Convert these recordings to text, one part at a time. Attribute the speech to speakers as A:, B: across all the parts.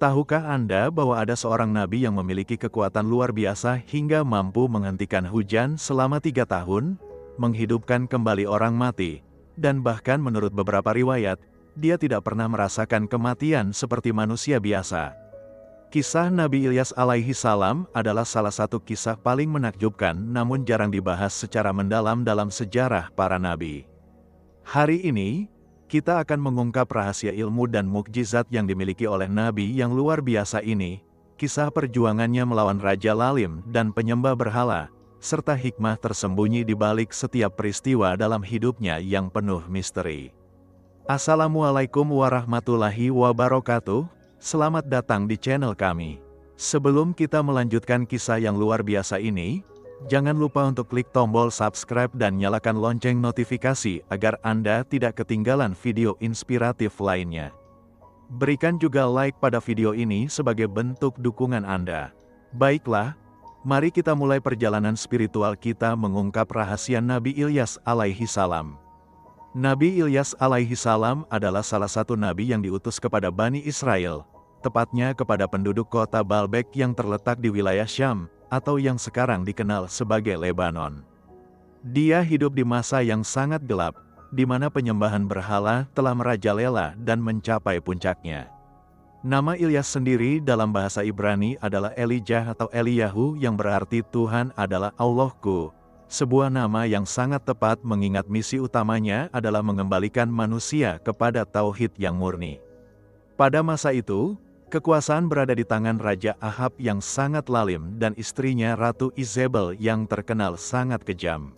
A: Tahukah Anda bahwa ada seorang nabi yang memiliki kekuatan luar biasa hingga mampu menghentikan hujan selama 3 tahun, menghidupkan kembali orang mati, dan bahkan menurut beberapa riwayat, dia tidak pernah merasakan kematian seperti manusia biasa. Kisah Nabi Ilyas alaihi salam adalah salah satu kisah paling menakjubkan namun jarang dibahas secara mendalam dalam sejarah para nabi. Hari ini, kita akan mengungkap rahasia ilmu dan mukjizat yang dimiliki oleh nabi yang luar biasa ini, kisah perjuangannya melawan Raja Lalim dan penyembah berhala, serta hikmah tersembunyi di balik setiap peristiwa dalam hidupnya yang penuh misteri. Assalamualaikum warahmatullahi wabarakatuh, selamat datang di channel kami. Sebelum kita melanjutkan kisah yang luar biasa ini, jangan lupa untuk klik tombol subscribe dan nyalakan lonceng notifikasi agar Anda tidak ketinggalan video inspiratif lainnya. Berikan juga like pada video ini sebagai bentuk dukungan Anda. Baiklah, mari kita mulai perjalanan spiritual kita mengungkap rahasia Nabi Ilyas alaihi salam. Nabi Ilyas alaihi salam adalah salah satu nabi yang diutus kepada Bani Israel, tepatnya kepada penduduk kota Baalbek yang terletak di wilayah Syam, atau yang sekarang dikenal sebagai Lebanon. Dia hidup di masa yang sangat gelap, di mana penyembahan berhala telah merajalela dan mencapai puncaknya. Nama Ilyas sendiri dalam bahasa Ibrani adalah Elijah atau Eliyahu yang berarti Tuhan adalah Allahku, sebuah nama yang sangat tepat mengingat misi utamanya adalah mengembalikan manusia kepada tauhid yang murni. Pada masa itu, kekuasaan berada di tangan Raja Ahab yang sangat lalim dan istrinya Ratu Izebel yang terkenal sangat kejam.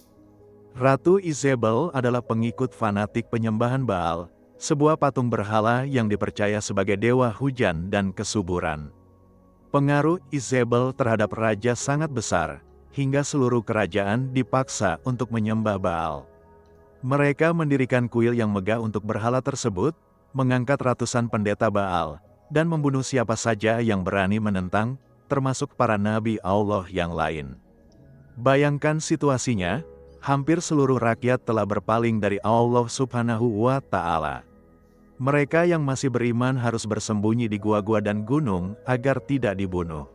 A: Ratu Izebel adalah pengikut fanatik penyembahan Baal, sebuah patung berhala yang dipercaya sebagai dewa hujan dan kesuburan. Pengaruh Izebel terhadap raja sangat besar, hingga seluruh kerajaan dipaksa untuk menyembah Baal. Mereka mendirikan kuil yang megah untuk berhala tersebut, mengangkat ratusan pendeta Baal, dan membunuh siapa saja yang berani menentang, termasuk para nabi Allah yang lain. Bayangkan situasinya, hampir seluruh rakyat telah berpaling dari Allah Subhanahu wa Ta'ala. Mereka yang masih beriman harus bersembunyi di gua-gua dan gunung agar tidak dibunuh.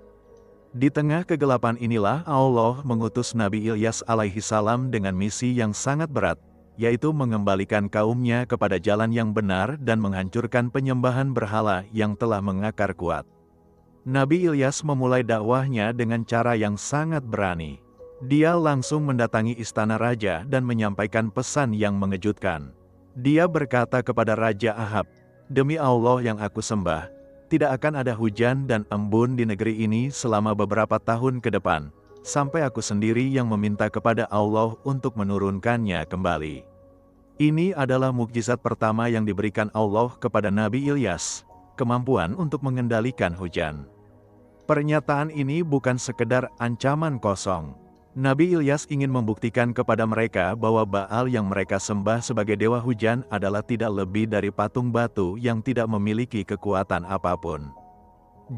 A: Di tengah kegelapan inilah Allah mengutus Nabi Ilyas alaihi salam dengan misi yang sangat berat, yaitu mengembalikan kaumnya kepada jalan yang benar dan menghancurkan penyembahan berhala yang telah mengakar kuat. Nabi Ilyas memulai dakwahnya dengan cara yang sangat berani. Dia langsung mendatangi istana raja dan menyampaikan pesan yang mengejutkan. Dia berkata kepada Raja Ahab, "Demi Allah yang aku sembah, tidak akan ada hujan dan embun di negeri ini selama beberapa tahun ke depan, sampai aku sendiri yang meminta kepada Allah untuk menurunkannya kembali." Ini adalah mukjizat pertama yang diberikan Allah kepada Nabi Ilyas, kemampuan untuk mengendalikan hujan. Pernyataan ini bukan sekedar ancaman kosong. Nabi Ilyas ingin membuktikan kepada mereka bahwa Baal yang mereka sembah sebagai dewa hujan adalah tidak lebih dari patung batu yang tidak memiliki kekuatan apapun.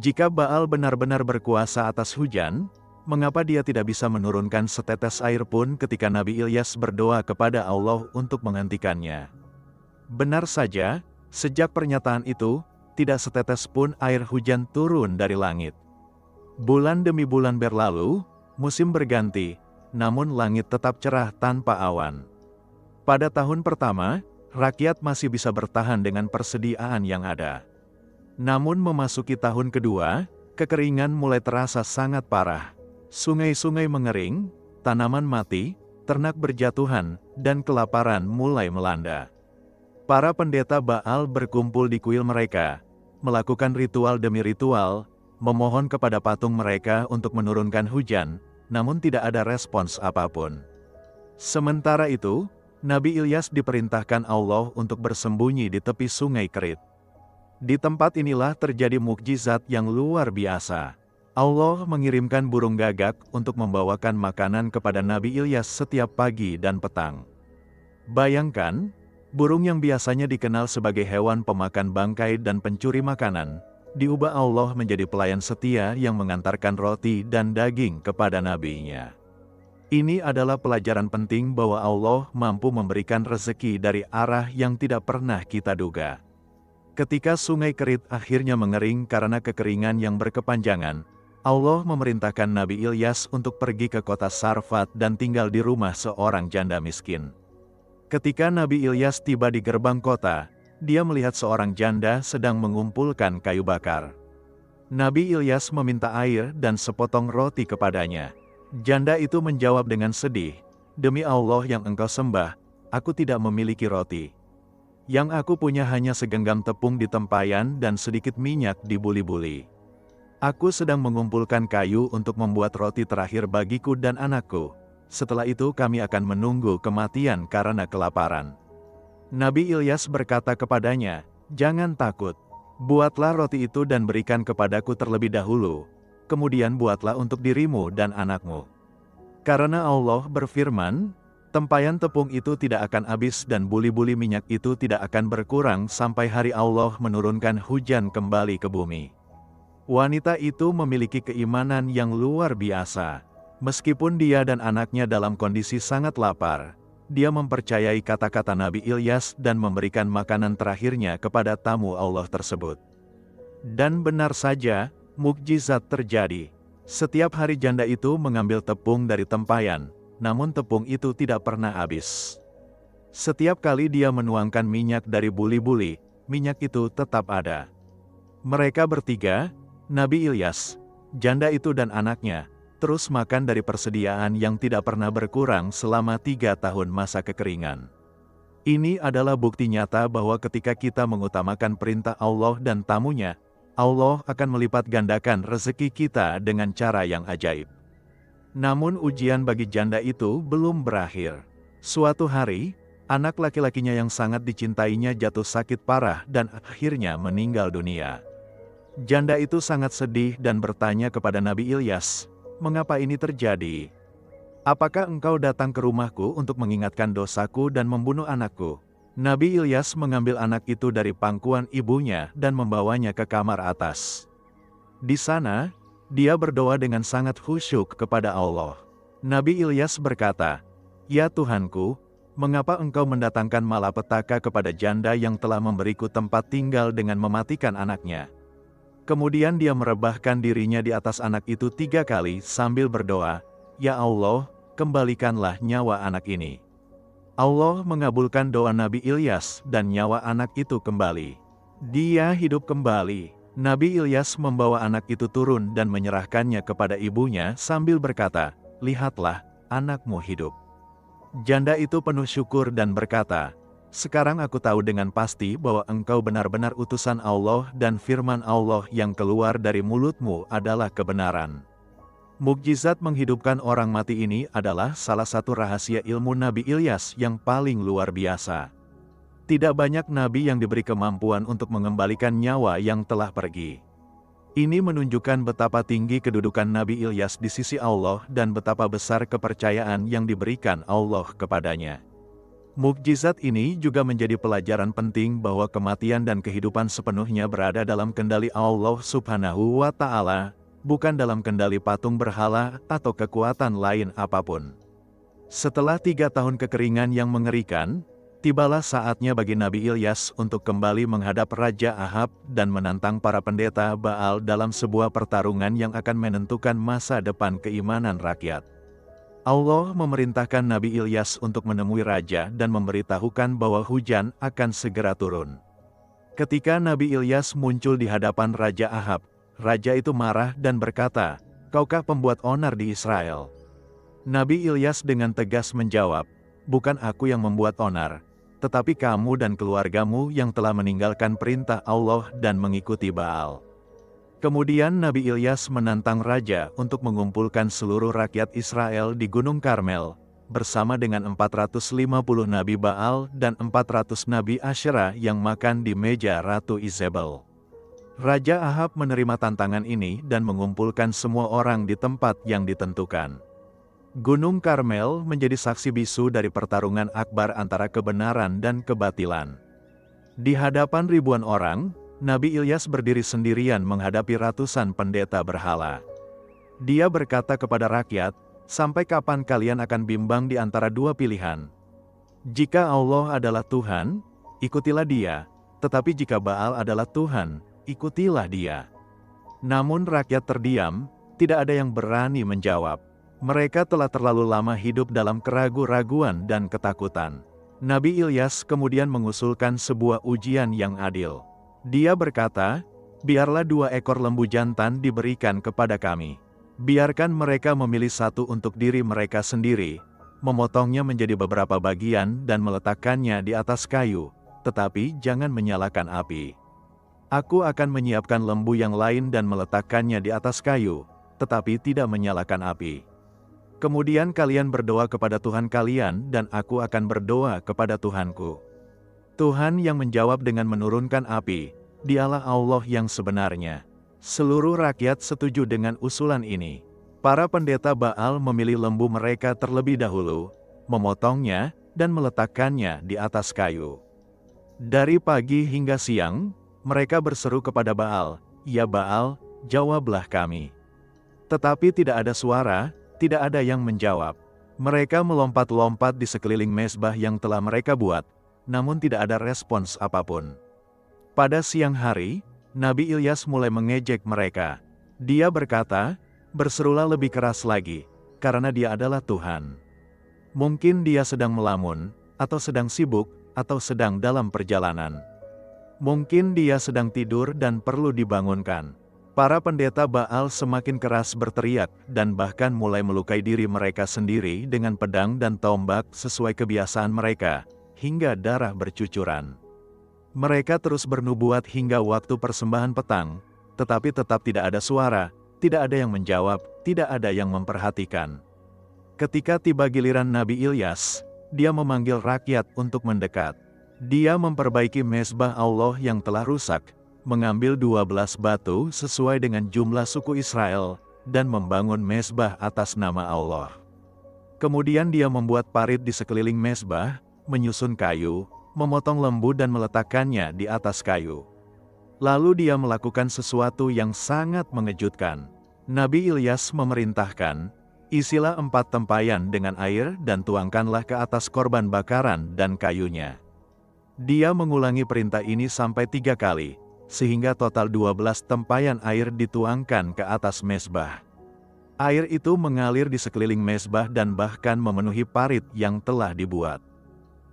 A: Jika Baal benar-benar berkuasa atas hujan, mengapa dia tidak bisa menurunkan setetes air pun ketika Nabi Ilyas berdoa kepada Allah untuk menghentikannya? Benar saja, sejak pernyataan itu, tidak setetes pun air hujan turun dari langit. Bulan demi bulan berlalu, musim berganti, namun langit tetap cerah tanpa awan. Pada tahun pertama, rakyat masih bisa bertahan dengan persediaan yang ada. Namun memasuki tahun kedua, kekeringan mulai terasa sangat parah. Sungai-sungai mengering, tanaman mati, ternak berjatuhan, dan kelaparan mulai melanda. Para pendeta Baal berkumpul di kuil mereka, melakukan ritual demi ritual, memohon kepada patung mereka untuk menurunkan hujan, namun tidak ada respons apapun. Sementara itu, Nabi Ilyas diperintahkan Allah untuk bersembunyi di tepi sungai Kerit. Di tempat inilah terjadi mukjizat yang luar biasa. Allah mengirimkan burung gagak untuk membawakan makanan kepada Nabi Ilyas setiap pagi dan petang. Bayangkan, burung yang biasanya dikenal sebagai hewan pemakan bangkai dan pencuri makanan, diubah Allah menjadi pelayan setia yang mengantarkan roti dan daging kepada nabinya. Ini adalah pelajaran penting bahwa Allah mampu memberikan rezeki dari arah yang tidak pernah kita duga. Ketika sungai Kerit akhirnya mengering karena kekeringan yang berkepanjangan, Allah memerintahkan Nabi Ilyas untuk pergi ke kota Sarfat dan tinggal di rumah seorang janda miskin. Ketika Nabi Ilyas tiba di gerbang kota, dia melihat seorang janda sedang mengumpulkan kayu bakar. Nabi Ilyas meminta air dan sepotong roti kepadanya. Janda itu menjawab dengan sedih, "Demi Allah yang engkau sembah, aku tidak memiliki roti. Yang aku punya hanya segenggam tepung di tempayan dan sedikit minyak di buli-buli. Aku sedang mengumpulkan kayu untuk membuat roti terakhir bagiku dan anakku. Setelah itu kami akan menunggu kematian karena kelaparan." Nabi Ilyas berkata kepadanya, "Jangan takut. Buatlah roti itu dan berikan kepadaku terlebih dahulu. Kemudian buatlah untuk dirimu dan anakmu. Karena Allah berfirman, tempayan tepung itu tidak akan habis dan buli-buli minyak itu tidak akan berkurang sampai hari Allah menurunkan hujan kembali ke bumi." Wanita itu memiliki keimanan yang luar biasa. Meskipun dia dan anaknya dalam kondisi sangat lapar, dia mempercayai kata-kata Nabi Ilyas dan memberikan makanan terakhirnya kepada tamu Allah tersebut. Dan benar saja, mukjizat terjadi. Setiap hari janda itu mengambil tepung dari tempayan, namun tepung itu tidak pernah habis. Setiap kali dia menuangkan minyak dari buli-buli, minyak itu tetap ada. Mereka bertiga, Nabi Ilyas, janda itu dan anaknya, terus makan dari persediaan yang tidak pernah berkurang selama 3 tahun masa kekeringan. Ini adalah bukti nyata bahwa ketika kita mengutamakan perintah Allah dan tamunya, Allah akan melipat gandakan rezeki kita dengan cara yang ajaib. Namun ujian bagi janda itu belum berakhir. Suatu hari, anak laki-lakinya yang sangat dicintainya jatuh sakit parah dan akhirnya meninggal dunia. Janda itu sangat sedih dan bertanya kepada Nabi Ilyas, "Mengapa ini terjadi? Apakah engkau datang ke rumahku untuk mengingatkan dosaku dan membunuh anakku?" Nabi Ilyas mengambil anak itu dari pangkuan ibunya dan membawanya ke kamar atas. Di sana, dia berdoa dengan sangat khusyuk kepada Allah. Nabi Ilyas berkata, "Ya Tuhanku, mengapa engkau mendatangkan malapetaka kepada janda yang telah memberiku tempat tinggal dengan mematikan anaknya?" Kemudian dia merebahkan dirinya di atas anak itu 3 kali sambil berdoa, "Ya Allah, kembalikanlah nyawa anak ini." Allah mengabulkan doa Nabi Ilyas dan nyawa anak itu kembali. Dia hidup kembali. Nabi Ilyas membawa anak itu turun dan menyerahkannya kepada ibunya sambil berkata, "Lihatlah, anakmu hidup." Janda itu penuh syukur dan berkata, "Sekarang aku tahu dengan pasti bahwa engkau benar-benar utusan Allah dan firman Allah yang keluar dari mulutmu adalah kebenaran." Mukjizat menghidupkan orang mati ini adalah salah satu rahasia ilmu Nabi Ilyas yang paling luar biasa. Tidak banyak nabi yang diberi kemampuan untuk mengembalikan nyawa yang telah pergi. Ini menunjukkan betapa tinggi kedudukan Nabi Ilyas di sisi Allah dan betapa besar kepercayaan yang diberikan Allah kepadanya. Mukjizat ini juga menjadi pelajaran penting bahwa kematian dan kehidupan sepenuhnya berada dalam kendali Allah Subhanahu wa Ta'ala, bukan dalam kendali patung berhala atau kekuatan lain apapun. Setelah 3 tahun kekeringan yang mengerikan, tibalah saatnya bagi Nabi Ilyas untuk kembali menghadap Raja Ahab dan menantang para pendeta Baal dalam sebuah pertarungan yang akan menentukan masa depan keimanan rakyat. Allah memerintahkan Nabi Ilyas untuk menemui raja dan memberitahukan bahwa hujan akan segera turun. Ketika Nabi Ilyas muncul di hadapan Raja Ahab, raja itu marah dan berkata, "Kaukah pembuat onar di Israel?" Nabi Ilyas dengan tegas menjawab, "Bukan aku yang membuat onar, tetapi kamu dan keluargamu yang telah meninggalkan perintah Allah dan mengikuti Baal." Kemudian Nabi Ilyas menantang raja untuk mengumpulkan seluruh rakyat Israel di Gunung Karmel, bersama dengan 450 nabi Baal dan 400 nabi Asyera yang makan di meja Ratu Izebel. Raja Ahab menerima tantangan ini dan mengumpulkan semua orang di tempat yang ditentukan. Gunung Karmel menjadi saksi bisu dari pertarungan akbar antara kebenaran dan kebatilan. Di hadapan ribuan orang, Nabi Ilyas berdiri sendirian menghadapi ratusan pendeta berhala. Dia berkata kepada rakyat, "Sampai kapan kalian akan bimbang di antara 2 pilihan? Jika Allah adalah Tuhan, ikutilah Dia. Tetapi jika Baal adalah Tuhan, ikutilah dia." Namun rakyat terdiam, tidak ada yang berani menjawab. Mereka telah terlalu lama hidup dalam keraguan-raguan dan ketakutan. Nabi Ilyas kemudian mengusulkan sebuah ujian yang adil. Dia berkata, "Biarlah 2 ekor lembu jantan diberikan kepada kami. Biarkan mereka memilih satu untuk diri mereka sendiri, memotongnya menjadi beberapa bagian dan meletakkannya di atas kayu, tetapi jangan menyalakan api. Aku akan menyiapkan lembu yang lain dan meletakkannya di atas kayu, tetapi tidak menyalakan api. Kemudian kalian berdoa kepada Tuhan kalian dan aku akan berdoa kepada Tuhanku." Tuhan yang menjawab dengan menurunkan api, dialah Allah yang sebenarnya. Seluruh rakyat setuju dengan usulan ini. Para pendeta Baal memilih lembu mereka terlebih dahulu, memotongnya, dan meletakkannya di atas kayu. Dari pagi hingga siang, mereka berseru kepada Baal, "Ya Baal, jawablah kami." Tetapi tidak ada suara, tidak ada yang menjawab. Mereka melompat-lompat di sekeliling mezbah yang telah mereka buat, namun tidak ada respons apapun. Pada siang hari, Nabi Ilyas mulai mengejek mereka. Dia berkata, "Berserulah lebih keras lagi, karena dia adalah Tuhan. Mungkin dia sedang melamun, atau sedang sibuk, atau sedang dalam perjalanan. Mungkin dia sedang tidur dan perlu dibangunkan." Para pendeta Baal semakin keras berteriak dan bahkan mulai melukai diri mereka sendiri dengan pedang dan tombak sesuai kebiasaan mereka, hingga darah bercucuran. Mereka terus bernubuat hingga waktu persembahan petang, tetapi tetap tidak ada suara, tidak ada yang menjawab, tidak ada yang memperhatikan. Ketika tiba giliran Nabi Ilyas, dia memanggil rakyat untuk mendekat. Dia memperbaiki mezbah Allah yang telah rusak, mengambil 12 batu sesuai dengan jumlah suku Israel, dan membangun mezbah atas nama Allah. Kemudian dia membuat parit di sekeliling mezbah, menyusun kayu, memotong lembu dan meletakkannya di atas kayu. Lalu dia melakukan sesuatu yang sangat mengejutkan. Nabi Ilyas memerintahkan, "Isilah 4 tempayan dengan air dan tuangkanlah ke atas korban bakaran dan kayunya." Dia mengulangi perintah ini sampai 3 kali. Sehingga total 12 tempayan air dituangkan ke atas mezbah. Air itu mengalir di sekeliling mezbah dan bahkan memenuhi parit yang telah dibuat.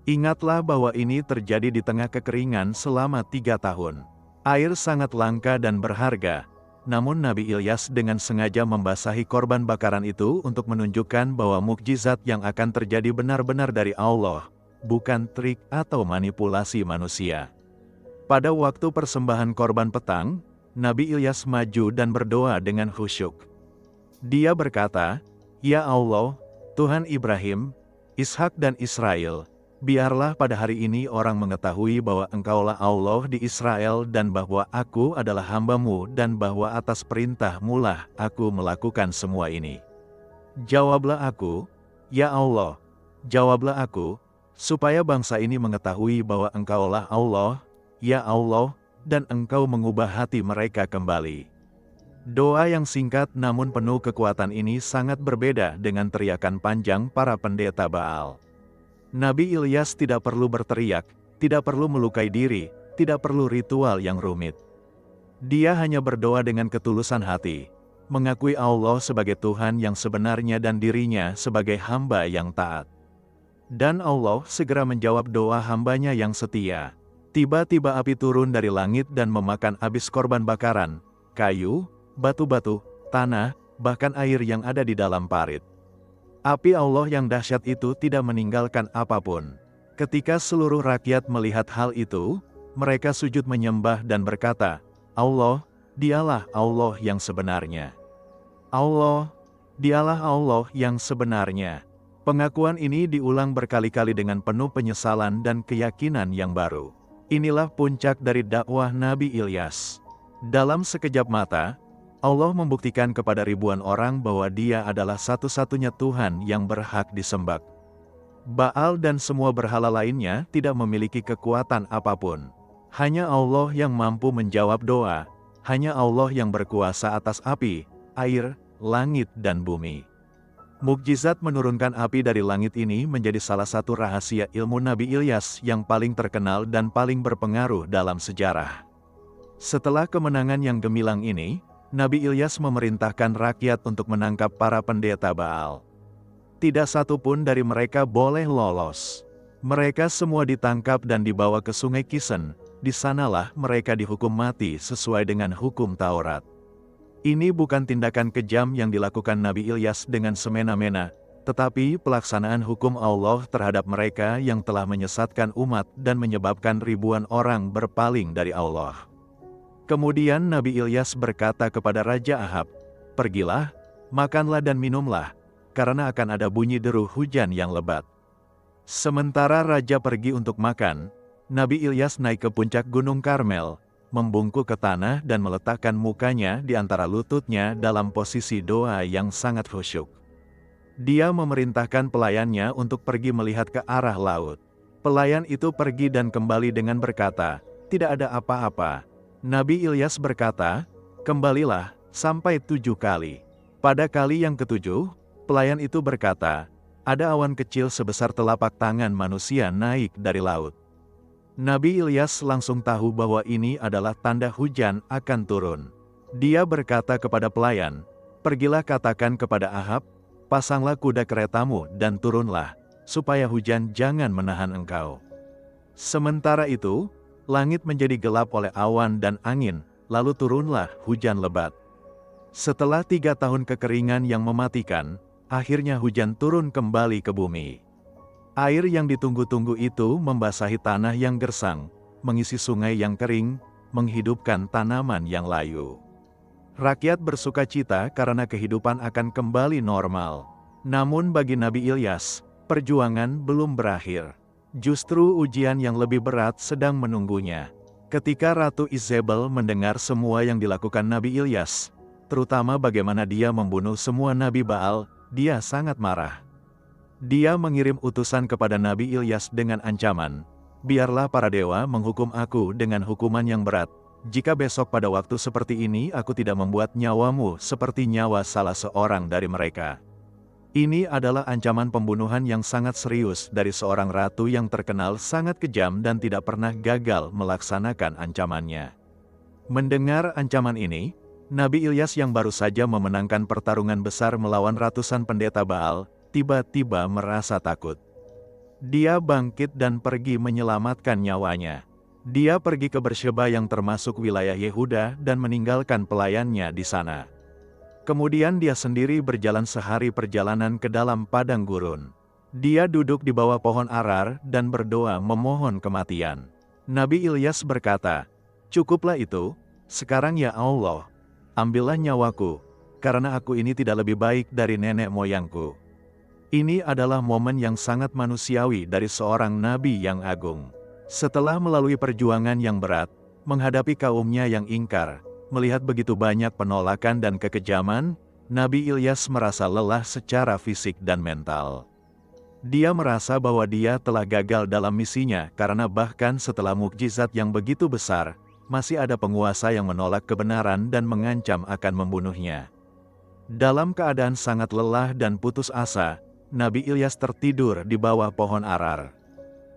A: Ingatlah bahwa ini terjadi di tengah kekeringan selama 3 tahun. Air sangat langka dan berharga, namun Nabi Ilyas dengan sengaja membasahi korban bakaran itu untuk menunjukkan bahwa mukjizat yang akan terjadi benar-benar dari Allah, bukan trik atau manipulasi manusia. Pada waktu persembahan korban petang, Nabi Ilyas maju dan berdoa dengan khusyuk. Dia berkata, "Ya Allah, Tuhan Ibrahim, Ishak dan Israel, biarlah pada hari ini orang mengetahui bahwa Engkaulah Allah di Israel dan bahwa aku adalah hamba-Mu dan bahwa atas perintah-Mu lah aku melakukan semua ini. Jawablah aku, ya Allah, jawablah aku, supaya bangsa ini mengetahui bahwa Engkaulah Allah, ya Allah, dan Engkau mengubah hati mereka kembali." Doa yang singkat namun penuh kekuatan ini sangat berbeda dengan teriakan panjang para pendeta Baal. Nabi Ilyas tidak perlu berteriak, tidak perlu melukai diri, tidak perlu ritual yang rumit. Dia hanya berdoa dengan ketulusan hati, mengakui Allah sebagai Tuhan yang sebenarnya dan dirinya sebagai hamba yang taat. Dan Allah segera menjawab doa hambanya yang setia. Tiba-tiba api turun dari langit dan memakan habis korban bakaran, kayu, batu-batu, tanah, bahkan air yang ada di dalam parit. Api Allah yang dahsyat itu tidak meninggalkan apapun. Ketika seluruh rakyat melihat hal itu, mereka sujud menyembah dan berkata, "Allah, dialah Allah yang sebenarnya. Allah, dialah Allah yang sebenarnya." Pengakuan ini diulang berkali-kali dengan penuh penyesalan dan keyakinan yang baru. Inilah puncak dari dakwah Nabi Ilyas. Dalam sekejap mata, Allah membuktikan kepada ribuan orang bahwa Dia adalah satu-satunya Tuhan yang berhak disembah. Baal dan semua berhala lainnya tidak memiliki kekuatan apapun. Hanya Allah yang mampu menjawab doa, hanya Allah yang berkuasa atas api, air, langit dan bumi. Mukjizat menurunkan api dari langit ini menjadi salah satu rahasia ilmu Nabi Ilyas yang paling terkenal dan paling berpengaruh dalam sejarah. Setelah kemenangan yang gemilang ini, Nabi Ilyas memerintahkan rakyat untuk menangkap para pendeta Baal. Tidak satu pun dari mereka boleh lolos. Mereka semua ditangkap dan dibawa ke Sungai Kison. Di sanalah mereka dihukum mati sesuai dengan hukum Taurat. Ini bukan tindakan kejam yang dilakukan Nabi Ilyas dengan semena-mena, tetapi pelaksanaan hukum Allah terhadap mereka yang telah menyesatkan umat dan menyebabkan ribuan orang berpaling dari Allah. Kemudian Nabi Ilyas berkata kepada Raja Ahab, "Pergilah, makanlah dan minumlah, karena akan ada bunyi deru hujan yang lebat." Sementara Raja pergi untuk makan, Nabi Ilyas naik ke puncak Gunung Karmel, membungkuk ke tanah dan meletakkan mukanya di antara lututnya dalam posisi doa yang sangat khusyuk. Dia memerintahkan pelayannya untuk pergi melihat ke arah laut. Pelayan itu pergi dan kembali dengan berkata, "Tidak ada apa-apa." Nabi Ilyas berkata, "Kembalilah sampai 7 kali." Pada kali yang ke-7, pelayan itu berkata, "Ada awan kecil sebesar telapak tangan manusia naik dari laut." Nabi Ilyas langsung tahu bahwa ini adalah tanda hujan akan turun. Dia berkata kepada pelayan, "Pergilah katakan kepada Ahab, pasanglah kuda keretamu dan turunlah, supaya hujan jangan menahan engkau." Sementara itu, langit menjadi gelap oleh awan dan angin, lalu turunlah hujan lebat. Setelah 3 tahun kekeringan yang mematikan, akhirnya hujan turun kembali ke bumi. Air yang ditunggu-tunggu itu membasahi tanah yang gersang, mengisi sungai yang kering, menghidupkan tanaman yang layu. Rakyat bersuka cita karena kehidupan akan kembali normal. Namun bagi Nabi Ilyas, perjuangan belum berakhir. Justru ujian yang lebih berat sedang menunggunya. Ketika Ratu Izebel mendengar semua yang dilakukan Nabi Ilyas, terutama bagaimana dia membunuh semua Nabi Baal, dia sangat marah. Dia mengirim utusan kepada Nabi Ilyas dengan ancaman, "Biarlah para dewa menghukum aku dengan hukuman yang berat, jika besok pada waktu seperti ini aku tidak membuat nyawamu seperti nyawa salah seorang dari mereka." Ini adalah ancaman pembunuhan yang sangat serius dari seorang ratu yang terkenal sangat kejam dan tidak pernah gagal melaksanakan ancamannya. Mendengar ancaman ini, Nabi Ilyas yang baru saja memenangkan pertarungan besar melawan ratusan pendeta Baal, tiba-tiba merasa takut. Dia bangkit dan pergi menyelamatkan nyawanya. Dia pergi ke Bersheba yang termasuk wilayah Yehuda dan meninggalkan pelayannya di sana. Kemudian dia sendiri berjalan sehari perjalanan ke dalam padang gurun. Dia duduk di bawah pohon arar dan berdoa memohon kematian. Nabi Ilyas berkata, "Cukuplah itu, sekarang ya Allah, ambillah nyawaku, karena aku ini tidak lebih baik dari nenek moyangku." Ini adalah momen yang sangat manusiawi dari seorang nabi yang agung. Setelah melalui perjuangan yang berat, menghadapi kaumnya yang ingkar, melihat begitu banyak penolakan dan kekejaman, Nabi Ilyas merasa lelah secara fisik dan mental. Dia merasa bahwa dia telah gagal dalam misinya karena bahkan setelah mukjizat yang begitu besar, masih ada penguasa yang menolak kebenaran dan mengancam akan membunuhnya. Dalam keadaan sangat lelah dan putus asa, Nabi Ilyas tertidur di bawah pohon arar.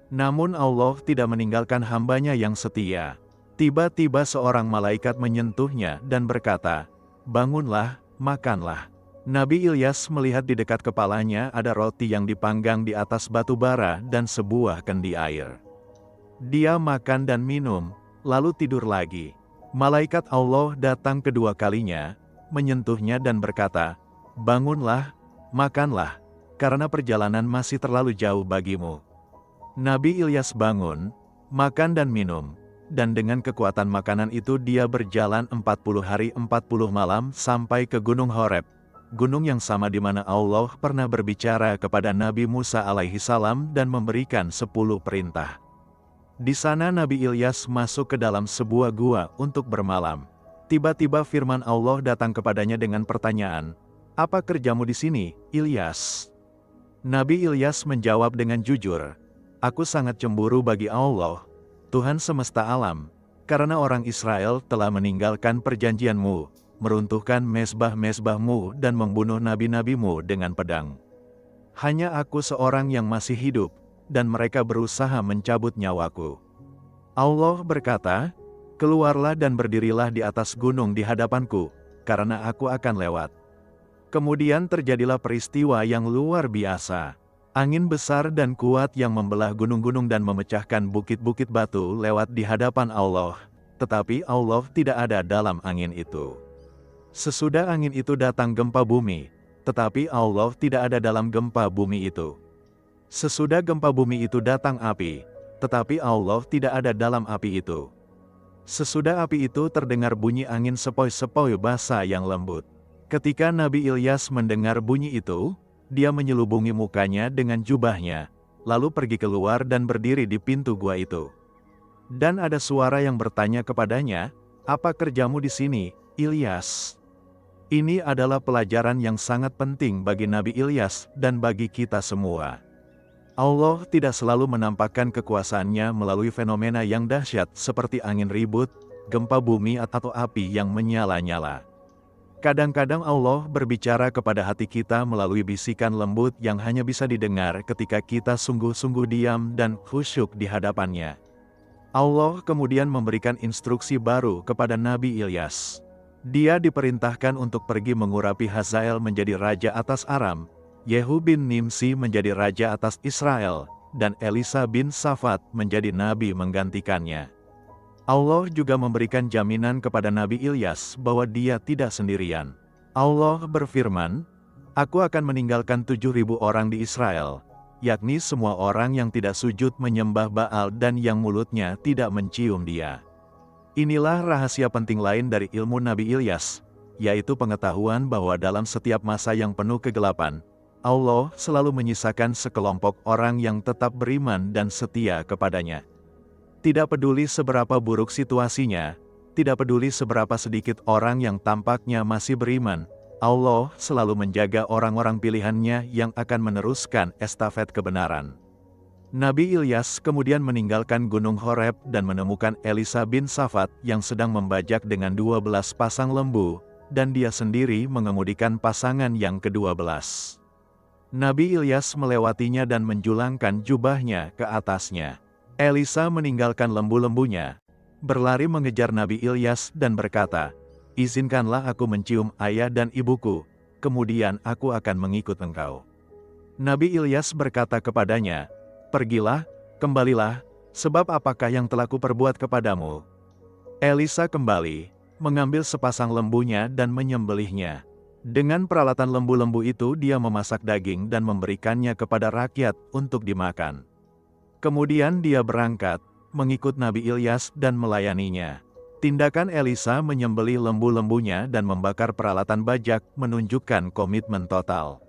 A: Namun Allah tidak meninggalkan hambanya yang setia. Tiba-tiba seorang malaikat menyentuhnya dan berkata, "Bangunlah, makanlah." Nabi Ilyas melihat di dekat kepalanya ada roti yang dipanggang di atas batu bara dan sebuah kendi air. Dia makan dan minum, lalu tidur lagi. Malaikat Allah datang kedua kalinya, menyentuhnya dan berkata, "Bangunlah, makanlah, karena perjalanan masih terlalu jauh bagimu." Nabi Ilyas bangun, makan dan minum, dan dengan kekuatan makanan itu dia berjalan 40 hari 40 malam sampai ke Gunung Horeb, gunung yang sama di mana Allah pernah berbicara kepada Nabi Musa alaihi salam dan memberikan 10 perintah. Di sana Nabi Ilyas masuk ke dalam sebuah gua untuk bermalam. Tiba-tiba firman Allah datang kepadanya dengan pertanyaan, "Apa kerjamu di sini, Ilyas?" Nabi Ilyas menjawab dengan jujur, "Aku sangat cemburu bagi Allah, Tuhan semesta alam, karena orang Israel telah meninggalkan perjanjianmu, meruntuhkan mezbah-mezbahmu dan membunuh nabi-nabimu dengan pedang. Hanya aku seorang yang masih hidup, dan mereka berusaha mencabut nyawaku. Allah berkata, keluarlah dan berdirilah di atas gunung di hadapanku, karena aku akan lewat. Kemudian terjadilah peristiwa yang luar biasa. Angin besar dan kuat yang membelah gunung-gunung dan memecahkan bukit-bukit batu lewat di hadapan Allah, tetapi Allah tidak ada dalam angin itu. Sesudah angin itu datang gempa bumi, tetapi Allah tidak ada dalam gempa bumi itu. Sesudah gempa bumi itu datang api, tetapi Allah tidak ada dalam api itu. Sesudah api itu terdengar bunyi angin sepoi-sepoi basa yang lembut. Ketika Nabi Ilyas mendengar bunyi itu, dia menyelubungi mukanya dengan jubahnya, lalu pergi keluar dan berdiri di pintu gua itu. Dan ada suara yang bertanya kepadanya, "Apa kerjamu di sini, Ilyas?" Ini adalah pelajaran yang sangat penting bagi Nabi Ilyas dan bagi kita semua. Allah tidak selalu menampakkan kekuasaannya melalui fenomena yang dahsyat seperti angin ribut, gempa bumi atau api yang menyala-nyala. Kadang-kadang Allah berbicara kepada hati kita melalui bisikan lembut yang hanya bisa didengar ketika kita sungguh-sungguh diam dan khusyuk di hadapannya. Allah kemudian memberikan instruksi baru kepada Nabi Ilyas. Dia diperintahkan untuk pergi mengurapi Hazael menjadi raja atas Aram, Yehu bin Nimsi menjadi raja atas Israel, dan Elisa bin Safat menjadi nabi menggantikannya. Allah juga memberikan jaminan kepada Nabi Ilyas bahwa dia tidak sendirian. Allah berfirman, "Aku akan meninggalkan 7.000 orang di Israel, yakni semua orang yang tidak sujud menyembah Baal dan yang mulutnya tidak mencium dia." Inilah rahasia penting lain dari ilmu Nabi Ilyas, yaitu pengetahuan bahwa dalam setiap masa yang penuh kegelapan, Allah selalu menyisakan sekelompok orang yang tetap beriman dan setia kepadanya. Tidak peduli seberapa buruk situasinya, tidak peduli seberapa sedikit orang yang tampaknya masih beriman, Allah selalu menjaga orang-orang pilihannya yang akan meneruskan estafet kebenaran. Nabi Ilyas kemudian meninggalkan Gunung Horeb dan menemukan Elisa bin Safat yang sedang membajak dengan 12 pasang lembu, dan dia sendiri mengemudikan pasangan yang ke-12. Nabi Ilyas melewatinya dan menjulangkan jubahnya ke atasnya. Elisa meninggalkan lembu-lembunya, berlari mengejar Nabi Ilyas dan berkata, "Izinkanlah aku mencium ayah dan ibuku, kemudian aku akan mengikut engkau." Nabi Ilyas berkata kepadanya, "Pergilah, kembalilah, sebab apakah yang telah kuperbuat kepadamu?" Elisa kembali, mengambil sepasang lembunya dan menyembelihnya. Dengan peralatan lembu-lembu itu dia memasak daging dan memberikannya kepada rakyat untuk dimakan. Kemudian dia berangkat, mengikut Nabi Ilyas dan melayaninya. Tindakan Elisa menyembelih lembu-lembunya dan membakar peralatan bajak menunjukkan komitmen total.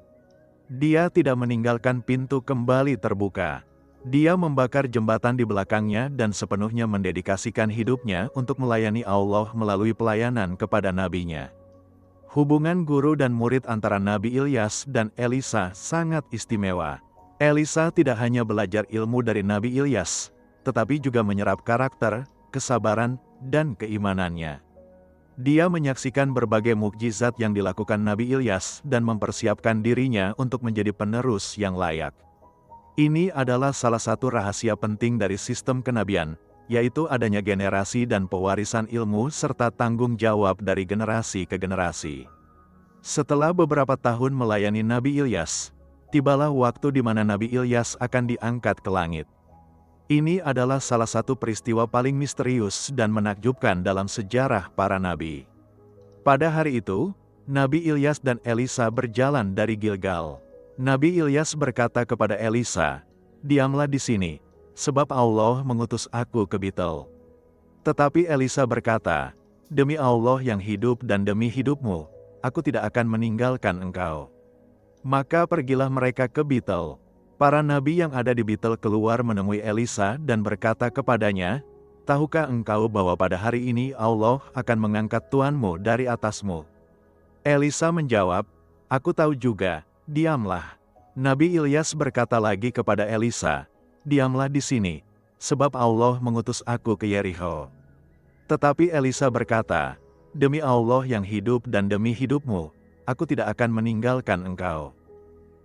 A: Dia tidak meninggalkan pintu kembali terbuka. Dia membakar jembatan di belakangnya dan sepenuhnya mendedikasikan hidupnya untuk melayani Allah melalui pelayanan kepada nabinya. Hubungan guru dan murid antara Nabi Ilyas dan Elisa sangat istimewa. Elisa tidak hanya belajar ilmu dari Nabi Ilyas, tetapi juga menyerap karakter, kesabaran, dan keimanannya. Dia menyaksikan berbagai mukjizat yang dilakukan Nabi Ilyas dan mempersiapkan dirinya untuk menjadi penerus yang layak. Ini adalah salah satu rahasia penting dari sistem kenabian, yaitu adanya generasi dan pewarisan ilmu serta tanggung jawab dari generasi ke generasi. Setelah beberapa tahun melayani Nabi Ilyas, tibalah waktu di mana Nabi Ilyas akan diangkat ke langit. Ini adalah salah satu peristiwa paling misterius dan menakjubkan dalam sejarah para nabi. Pada hari itu, Nabi Ilyas dan Elisa berjalan dari Gilgal. Nabi Ilyas berkata kepada Elisa, "Diamlah di sini, sebab Allah mengutus aku ke Betel." Tetapi Elisa berkata, "Demi Allah yang hidup dan demi hidupmu, aku tidak akan meninggalkan engkau." Maka pergilah mereka ke Betel. Para nabi yang ada di Betel keluar menemui Elisa dan berkata kepadanya, "Tahukah engkau bahwa pada hari ini Allah akan mengangkat tuanmu dari atasmu?" Elisa menjawab, "Aku tahu juga, diamlah." Nabi Ilyas berkata lagi kepada Elisa, "Diamlah di sini, sebab Allah mengutus aku ke Yerikho." Tetapi Elisa berkata, Demi Allah yang hidup dan demi hidupmu, aku tidak akan meninggalkan engkau.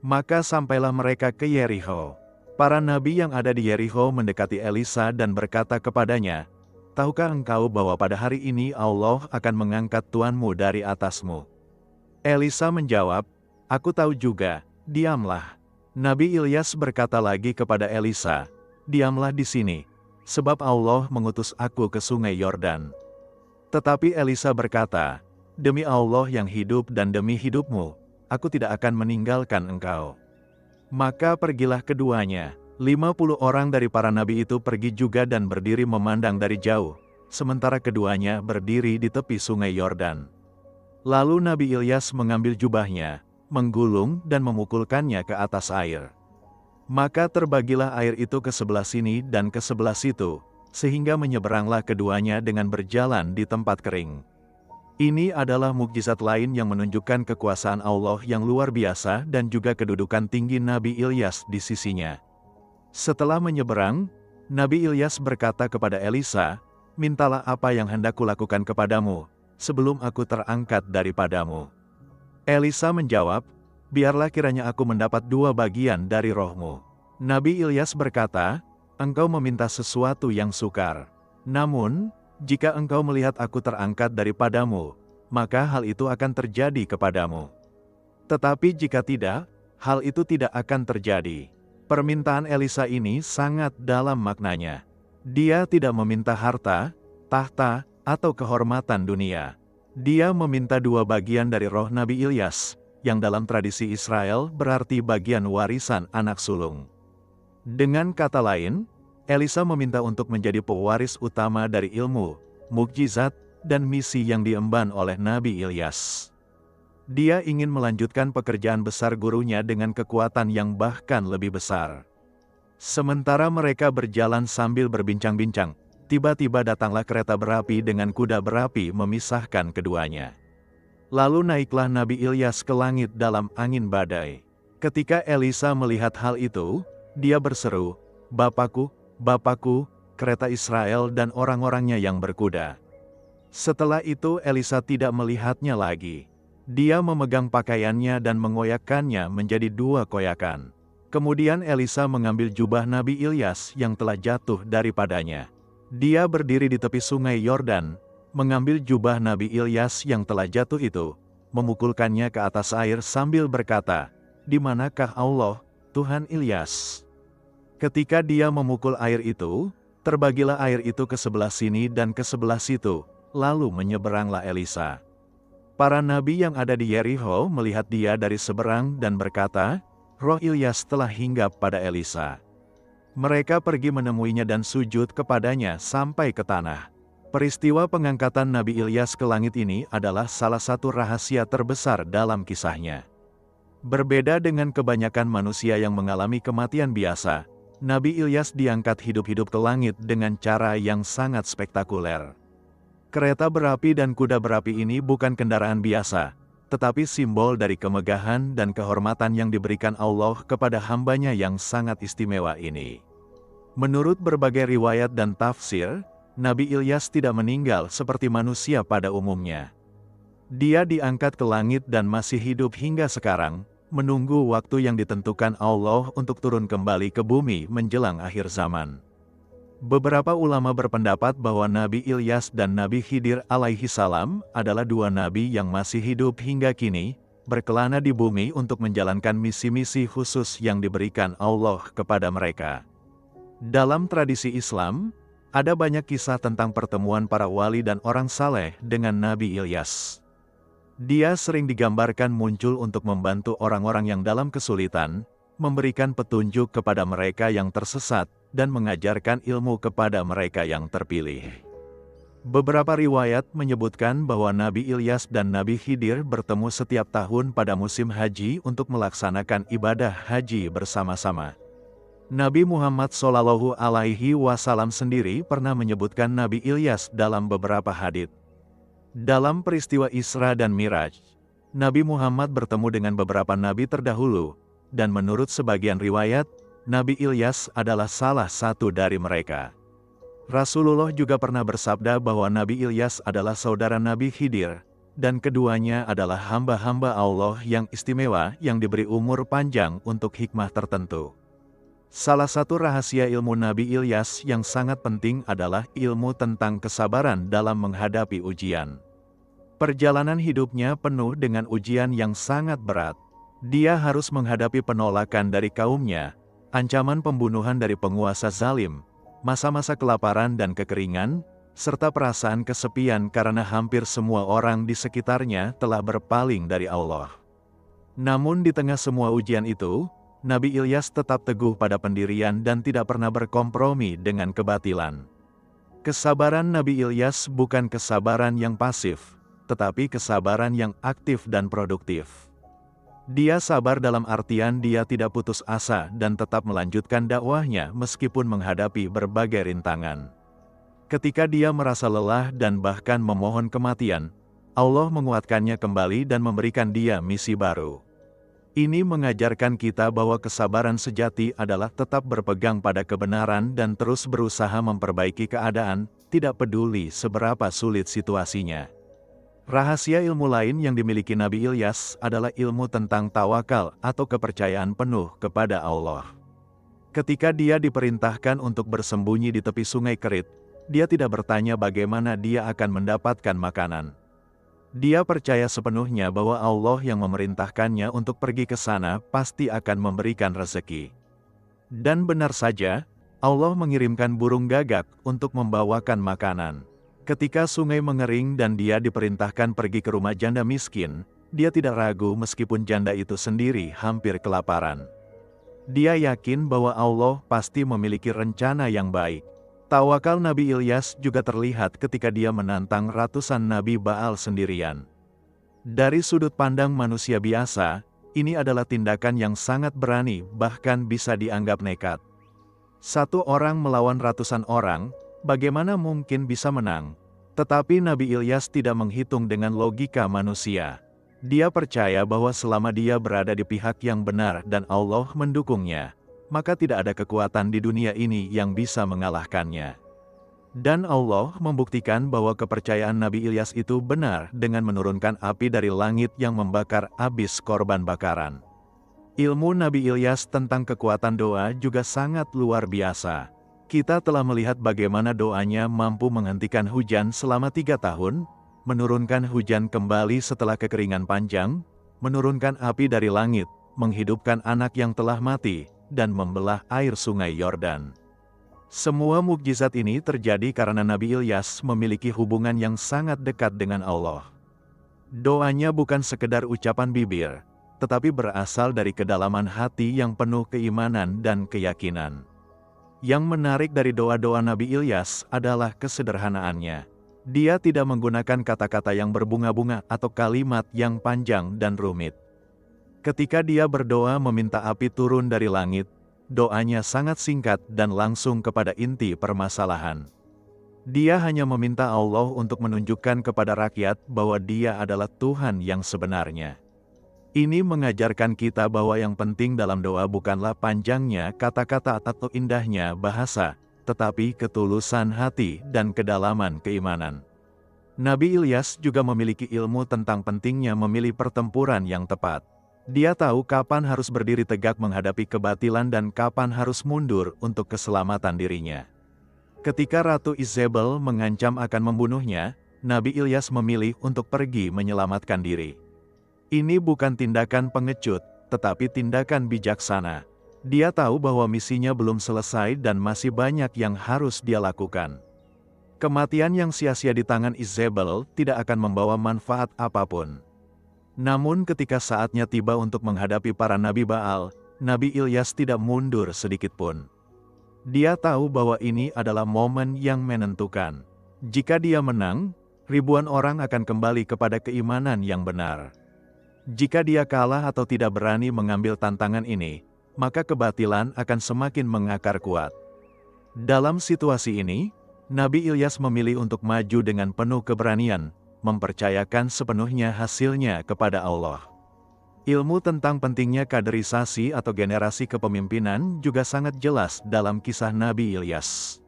A: Maka sampailah mereka ke Yerikho. Para nabi yang ada di Yerikho mendekati Elisa dan berkata kepadanya, "Tahukah engkau bahwa pada hari ini Allah akan mengangkat tuanmu dari atasmu?" Elisa menjawab, "Aku tahu juga, diamlah." Nabi Ilyas berkata lagi kepada Elisa, "Diamlah di sini, sebab Allah mengutus aku ke sungai Yordan." Tetapi Elisa berkata, "Demi Allah yang hidup dan demi hidupmu, aku tidak akan meninggalkan engkau." Maka pergilah keduanya. 50 orang dari para nabi itu pergi juga dan berdiri memandang dari jauh, sementara keduanya berdiri di tepi sungai Yordan. Lalu Nabi Ilyas mengambil jubahnya, menggulung dan memukulkannya ke atas air. Maka terbagilah air itu ke sebelah sini dan ke sebelah situ, sehingga menyeberanglah keduanya dengan berjalan di tempat kering. Ini adalah mukjizat lain yang menunjukkan kekuasaan Allah yang luar biasa dan juga kedudukan tinggi Nabi Ilyas di sisinya. Setelah menyeberang, Nabi Ilyas berkata kepada Elisa, "Mintalah apa yang hendak kulakukan kepadamu, sebelum aku terangkat daripadamu." Elisa menjawab, "Biarlah kiranya aku mendapat 2 bagian dari rohmu." Nabi Ilyas berkata, "Engkau meminta sesuatu yang sukar. Namun, jika engkau melihat aku terangkat daripadamu, maka hal itu akan terjadi kepadamu. Tetapi jika tidak, hal itu tidak akan terjadi." Permintaan Elisa ini sangat dalam maknanya. Dia tidak meminta harta, tahta, atau kehormatan dunia. Dia meminta 2 bagian dari roh Nabi Ilyas, yang dalam tradisi Israel berarti bagian warisan anak sulung. Dengan kata lain, Elisa meminta untuk menjadi pewaris utama dari ilmu, mukjizat, dan misi yang diemban oleh Nabi Ilyas. Dia ingin melanjutkan pekerjaan besar gurunya dengan kekuatan yang bahkan lebih besar. Sementara mereka berjalan sambil berbincang-bincang, tiba-tiba datanglah kereta berapi dengan kuda berapi memisahkan keduanya. Lalu naiklah Nabi Ilyas ke langit dalam angin badai. Ketika Elisa melihat hal itu, dia berseru, "Bapakku, Bapakku, kereta Israel dan orang-orangnya yang berkuda." Setelah itu Elisa tidak melihatnya lagi. Dia memegang pakaiannya dan mengoyakkannya menjadi 2 koyakan. Kemudian Elisa mengambil jubah Nabi Ilyas yang telah jatuh daripadanya. Dia berdiri di tepi sungai Yordan, mengambil jubah Nabi Ilyas yang telah jatuh itu, memukulkannya ke atas air sambil berkata, "Di manakah Allah, Tuhan Ilyas?" Ketika dia memukul air itu, terbagilah air itu ke sebelah sini dan ke sebelah situ, lalu menyeberanglah Elisa. Para nabi yang ada di Yerikho melihat dia dari seberang dan berkata, "Roh Ilyas telah hinggap pada Elisa." Mereka pergi menemuinya dan sujud kepadanya sampai ke tanah. Peristiwa pengangkatan Nabi Ilyas ke langit ini adalah salah satu rahasia terbesar dalam kisahnya. Berbeda dengan kebanyakan manusia yang mengalami kematian biasa, Nabi Ilyas diangkat hidup-hidup ke langit dengan cara yang sangat spektakuler. Kereta berapi dan kuda berapi ini bukan kendaraan biasa, tetapi simbol dari kemegahan dan kehormatan yang diberikan Allah kepada hambanya yang sangat istimewa ini. Menurut berbagai riwayat dan tafsir, Nabi Ilyas tidak meninggal seperti manusia pada umumnya. Dia diangkat ke langit dan masih hidup hingga sekarang, menunggu waktu yang ditentukan Allah untuk turun kembali ke bumi menjelang akhir zaman. Beberapa ulama berpendapat bahwa Nabi Ilyas dan Nabi Khidir alaihi salam adalah 2 nabi yang masih hidup hingga kini, berkelana di bumi untuk menjalankan misi-misi khusus yang diberikan Allah kepada mereka. Dalam tradisi Islam, ada banyak kisah tentang pertemuan para wali dan orang saleh dengan Nabi Ilyas. Dia sering digambarkan muncul untuk membantu orang-orang yang dalam kesulitan, memberikan petunjuk kepada mereka yang tersesat, dan mengajarkan ilmu kepada mereka yang terpilih. Beberapa riwayat menyebutkan bahwa Nabi Ilyas dan Nabi Khidir bertemu setiap tahun pada musim haji untuk melaksanakan ibadah haji bersama-sama. Nabi Muhammad SAW sendiri pernah menyebutkan Nabi Ilyas dalam beberapa hadits. Dalam peristiwa Isra dan Miraj, Nabi Muhammad bertemu dengan beberapa nabi terdahulu, dan menurut sebagian riwayat, Nabi Ilyas adalah salah satu dari mereka. Rasulullah juga pernah bersabda bahwa Nabi Ilyas adalah saudara Nabi Khidir, dan keduanya adalah hamba-hamba Allah yang istimewa yang diberi umur panjang untuk hikmah tertentu. Salah satu rahasia ilmu Nabi Ilyas yang sangat penting adalah ilmu tentang kesabaran dalam menghadapi ujian. Perjalanan hidupnya penuh dengan ujian yang sangat berat. Dia harus menghadapi penolakan dari kaumnya, ancaman pembunuhan dari penguasa zalim, masa-masa kelaparan dan kekeringan, serta perasaan kesepian karena hampir semua orang di sekitarnya telah berpaling dari Allah. Namun di tengah semua ujian itu, Nabi Ilyas tetap teguh pada pendirian dan tidak pernah berkompromi dengan kebatilan. Kesabaran Nabi Ilyas bukan kesabaran yang pasif, tetapi kesabaran yang aktif dan produktif. Dia sabar dalam artian dia tidak putus asa dan tetap melanjutkan dakwahnya meskipun menghadapi berbagai rintangan. Ketika dia merasa lelah dan bahkan memohon kematian, Allah menguatkannya kembali dan memberikan dia misi baru. Ini mengajarkan kita bahwa kesabaran sejati adalah tetap berpegang pada kebenaran dan terus berusaha memperbaiki keadaan, tidak peduli seberapa sulit situasinya. Rahasia ilmu lain yang dimiliki Nabi Ilyas adalah ilmu tentang tawakal atau kepercayaan penuh kepada Allah. Ketika dia diperintahkan untuk bersembunyi di tepi sungai Kerit, dia tidak bertanya bagaimana dia akan mendapatkan makanan. Dia percaya sepenuhnya bahwa Allah yang memerintahkannya untuk pergi ke sana pasti akan memberikan rezeki. Dan benar saja, Allah mengirimkan burung gagak untuk membawakan makanan. Ketika sungai mengering dan dia diperintahkan pergi ke rumah janda miskin, dia tidak ragu meskipun janda itu sendiri hampir kelaparan. Dia yakin bahwa Allah pasti memiliki rencana yang baik. Tawakal Nabi Ilyas juga terlihat ketika dia menantang ratusan Nabi Baal sendirian. Dari sudut pandang manusia biasa, ini adalah tindakan yang sangat berani, bahkan bisa dianggap nekat. Satu orang melawan ratusan orang, bagaimana mungkin bisa menang? Tetapi Nabi Ilyas tidak menghitung dengan logika manusia. Dia percaya bahwa selama dia berada di pihak yang benar dan Allah mendukungnya, maka tidak ada kekuatan di dunia ini yang bisa mengalahkannya. Dan Allah membuktikan bahwa kepercayaan Nabi Ilyas itu benar dengan menurunkan api dari langit yang membakar habis korban bakaran. Ilmu Nabi Ilyas tentang kekuatan doa juga sangat luar biasa. Kita telah melihat bagaimana doanya mampu menghentikan hujan selama 3 tahun, menurunkan hujan kembali setelah kekeringan panjang, menurunkan api dari langit, menghidupkan anak yang telah mati, dan membelah air sungai Yordan. Semua mukjizat ini terjadi karena Nabi Ilyas memiliki hubungan yang sangat dekat dengan Allah. Doanya bukan sekedar ucapan bibir, tetapi berasal dari kedalaman hati yang penuh keimanan dan keyakinan. Yang menarik dari doa-doa Nabi Ilyas adalah kesederhanaannya. Dia tidak menggunakan kata-kata yang berbunga-bunga atau kalimat yang panjang dan rumit. Ketika dia berdoa meminta api turun dari langit, doanya sangat singkat dan langsung kepada inti permasalahan. Dia hanya meminta Allah untuk menunjukkan kepada rakyat bahwa Dia adalah Tuhan yang sebenarnya. Ini mengajarkan kita bahwa yang penting dalam doa bukanlah panjangnya kata-kata atau indahnya bahasa, tetapi ketulusan hati dan kedalaman keimanan. Nabi Ilyas juga memiliki ilmu tentang pentingnya memilih pertempuran yang tepat. Dia tahu kapan harus berdiri tegak menghadapi kebatilan dan kapan harus mundur untuk keselamatan dirinya. Ketika Ratu Izebel mengancam akan membunuhnya, Nabi Ilyas memilih untuk pergi menyelamatkan diri. Ini bukan tindakan pengecut, tetapi tindakan bijaksana. Dia tahu bahwa misinya belum selesai dan masih banyak yang harus dia lakukan. Kematian yang sia-sia di tangan Izebel tidak akan membawa manfaat apapun. Namun ketika saatnya tiba untuk menghadapi para Nabi Baal, Nabi Ilyas tidak mundur sedikitpun. Dia tahu bahwa ini adalah momen yang menentukan. Jika dia menang, ribuan orang akan kembali kepada keimanan yang benar. Jika dia kalah atau tidak berani mengambil tantangan ini, maka kebatilan akan semakin mengakar kuat. Dalam situasi ini, Nabi Ilyas memilih untuk maju dengan penuh keberanian, mempercayakan sepenuhnya hasilnya kepada Allah. Ilmu tentang pentingnya kaderisasi atau generasi kepemimpinan juga sangat jelas dalam kisah Nabi Ilyas.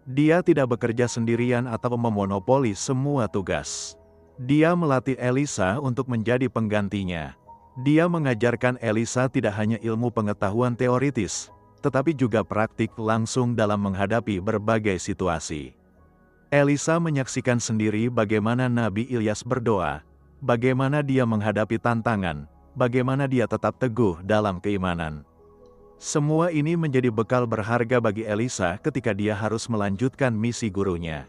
A: Dia tidak bekerja sendirian atau memonopoli semua tugas. Dia melatih Elisa untuk menjadi penggantinya. Dia mengajarkan Elisa tidak hanya ilmu pengetahuan teoritis, tetapi juga praktik langsung dalam menghadapi berbagai situasi. Elisa menyaksikan sendiri bagaimana Nabi Ilyas berdoa, bagaimana dia menghadapi tantangan, bagaimana dia tetap teguh dalam keimanan. Semua ini menjadi bekal berharga bagi Elisa ketika dia harus melanjutkan misi gurunya.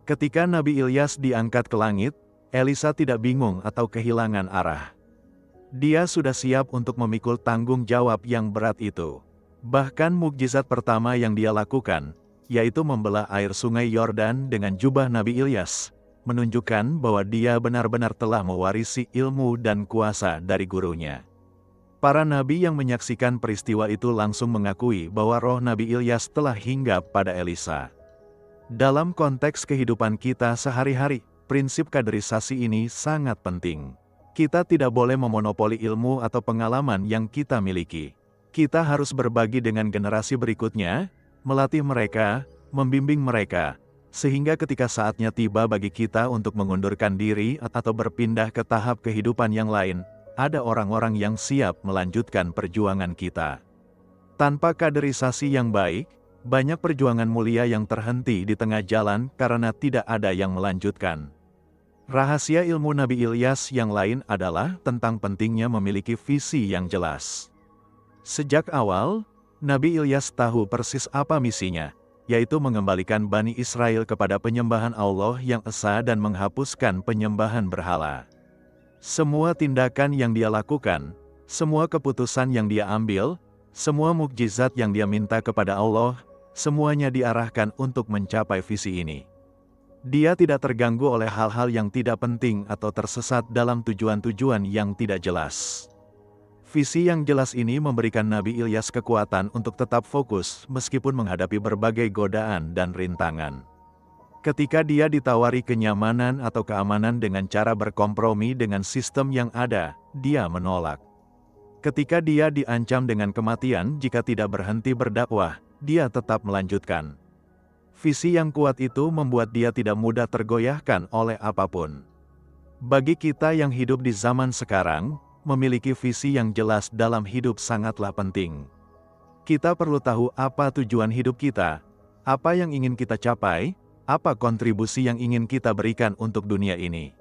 A: Ketika Nabi Ilyas diangkat ke langit, Elisa tidak bingung atau kehilangan arah. Dia sudah siap untuk memikul tanggung jawab yang berat itu. Bahkan mukjizat pertama yang dia lakukan, yaitu membelah air sungai Yordan dengan jubah Nabi Ilyas, menunjukkan bahwa dia benar-benar telah mewarisi ilmu dan kuasa dari gurunya. Para nabi yang menyaksikan peristiwa itu langsung mengakui bahwa roh Nabi Ilyas telah hinggap pada Elisa. Dalam konteks kehidupan kita sehari-hari, prinsip kaderisasi ini sangat penting. Kita tidak boleh memonopoli ilmu atau pengalaman yang kita miliki. Kita harus berbagi dengan generasi berikutnya, melatih mereka, membimbing mereka, sehingga ketika saatnya tiba bagi kita untuk mengundurkan diri atau berpindah ke tahap kehidupan yang lain, ada orang-orang yang siap melanjutkan perjuangan kita. Tanpa kaderisasi yang baik, banyak perjuangan mulia yang terhenti di tengah jalan karena tidak ada yang melanjutkan. Rahasia ilmu Nabi Ilyas yang lain adalah tentang pentingnya memiliki visi yang jelas. Sejak awal, Nabi Ilyas tahu persis apa misinya, yaitu mengembalikan Bani Israel kepada penyembahan Allah yang esa dan menghapuskan penyembahan berhala. Semua tindakan yang dia lakukan, semua keputusan yang dia ambil, semua mukjizat yang dia minta kepada Allah, semuanya diarahkan untuk mencapai visi ini. Dia tidak terganggu oleh hal-hal yang tidak penting atau tersesat dalam tujuan-tujuan yang tidak jelas. Visi yang jelas ini memberikan Nabi Ilyas kekuatan untuk tetap fokus meskipun menghadapi berbagai godaan dan rintangan. Ketika dia ditawari kenyamanan atau keamanan dengan cara berkompromi dengan sistem yang ada, dia menolak. Ketika dia diancam dengan kematian jika tidak berhenti berdakwah, dia tetap melanjutkan. Visi yang kuat itu membuat dia tidak mudah tergoyahkan oleh apapun. Bagi kita yang hidup di zaman sekarang, memiliki visi yang jelas dalam hidup sangatlah penting. Kita perlu tahu apa tujuan hidup kita, apa yang ingin kita capai, apa kontribusi yang ingin kita berikan untuk dunia ini.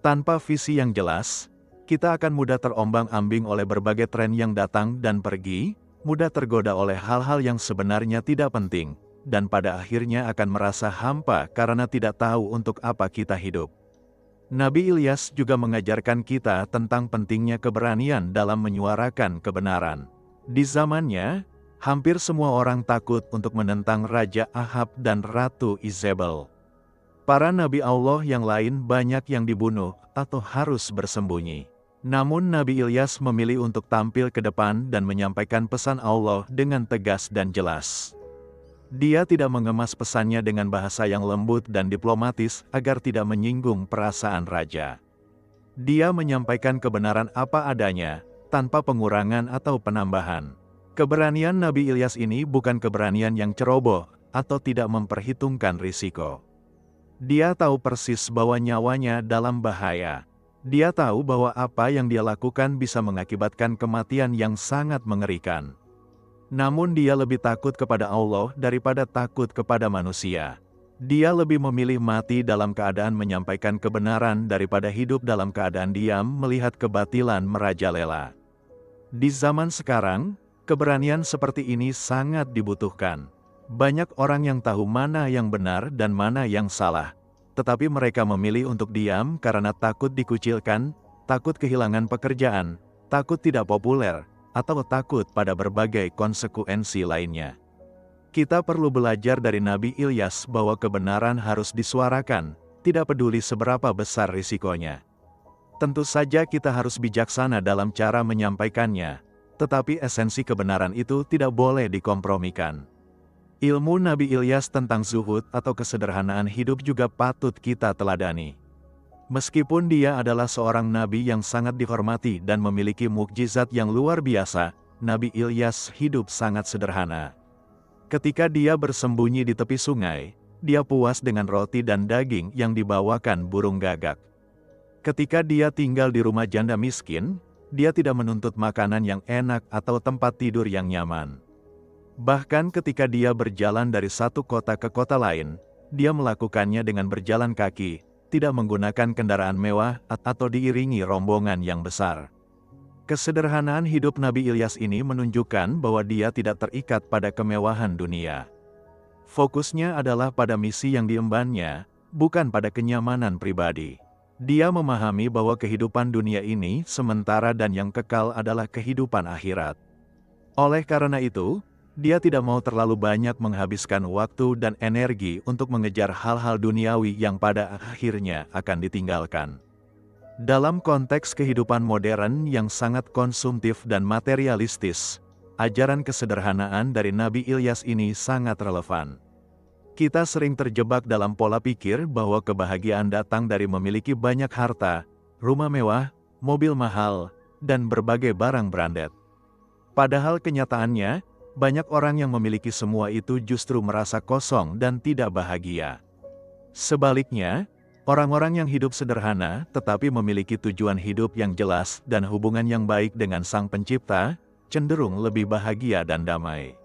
A: Tanpa visi yang jelas, kita akan mudah terombang-ambing oleh berbagai tren yang datang dan pergi, mudah tergoda oleh hal-hal yang sebenarnya tidak penting, dan pada akhirnya akan merasa hampa karena tidak tahu untuk apa kita hidup. Nabi Ilyas juga mengajarkan kita tentang pentingnya keberanian dalam menyuarakan kebenaran. Di zamannya, hampir semua orang takut untuk menentang Raja Ahab dan Ratu Izebel. Para nabi Allah yang lain banyak yang dibunuh atau harus bersembunyi. Namun Nabi Ilyas memilih untuk tampil ke depan dan menyampaikan pesan Allah dengan tegas dan jelas. Dia tidak mengemas pesannya dengan bahasa yang lembut dan diplomatis agar tidak menyinggung perasaan raja. Dia menyampaikan kebenaran apa adanya, tanpa pengurangan atau penambahan. Keberanian Nabi Ilyas ini bukan keberanian yang ceroboh atau tidak memperhitungkan risiko. Dia tahu persis bahwa nyawanya dalam bahaya. Dia tahu bahwa apa yang dia lakukan bisa mengakibatkan kematian yang sangat mengerikan. Namun dia lebih takut kepada Allah daripada takut kepada manusia. Dia lebih memilih mati dalam keadaan menyampaikan kebenaran daripada hidup dalam keadaan diam melihat kebatilan merajalela. Di zaman sekarang, keberanian seperti ini sangat dibutuhkan. Banyak orang yang tahu mana yang benar dan mana yang salah, tetapi mereka memilih untuk diam karena takut dikucilkan, takut kehilangan pekerjaan, takut tidak populer, atau takut pada berbagai konsekuensi lainnya. Kita perlu belajar dari Nabi Ilyas bahwa kebenaran harus disuarakan, tidak peduli seberapa besar risikonya. Tentu saja kita harus bijaksana dalam cara menyampaikannya, tetapi esensi kebenaran itu tidak boleh dikompromikan. Ilmu Nabi Ilyas tentang zuhud atau kesederhanaan hidup juga patut kita teladani. Meskipun dia adalah seorang nabi yang sangat dihormati dan memiliki mukjizat yang luar biasa, Nabi Ilyas hidup sangat sederhana. Ketika dia bersembunyi di tepi sungai, dia puas dengan roti dan daging yang dibawakan burung gagak. Ketika dia tinggal di rumah janda miskin, dia tidak menuntut makanan yang enak atau tempat tidur yang nyaman. Bahkan ketika dia berjalan dari satu kota ke kota lain, dia melakukannya dengan berjalan kaki, tidak menggunakan kendaraan mewah atau diiringi rombongan yang besar. Kesederhanaan hidup Nabi Ilyas ini menunjukkan bahwa dia tidak terikat pada kemewahan dunia. Fokusnya adalah pada misi yang diembannya, bukan pada kenyamanan pribadi. Dia memahami bahwa kehidupan dunia ini sementara dan yang kekal adalah kehidupan akhirat. Oleh karena itu, dia tidak mau terlalu banyak menghabiskan waktu dan energi untuk mengejar hal-hal duniawi yang pada akhirnya akan ditinggalkan. Dalam konteks kehidupan modern yang sangat konsumtif dan materialistis, ajaran kesederhanaan dari Nabi Ilyas ini sangat relevan. Kita sering terjebak dalam pola pikir bahwa kebahagiaan datang dari memiliki banyak harta, rumah mewah, mobil mahal, dan berbagai barang branded. Padahal kenyataannya, banyak orang yang memiliki semua itu justru merasa kosong dan tidak bahagia. Sebaliknya, orang-orang yang hidup sederhana tetapi memiliki tujuan hidup yang jelas dan hubungan yang baik dengan Sang Pencipta, cenderung lebih bahagia dan damai.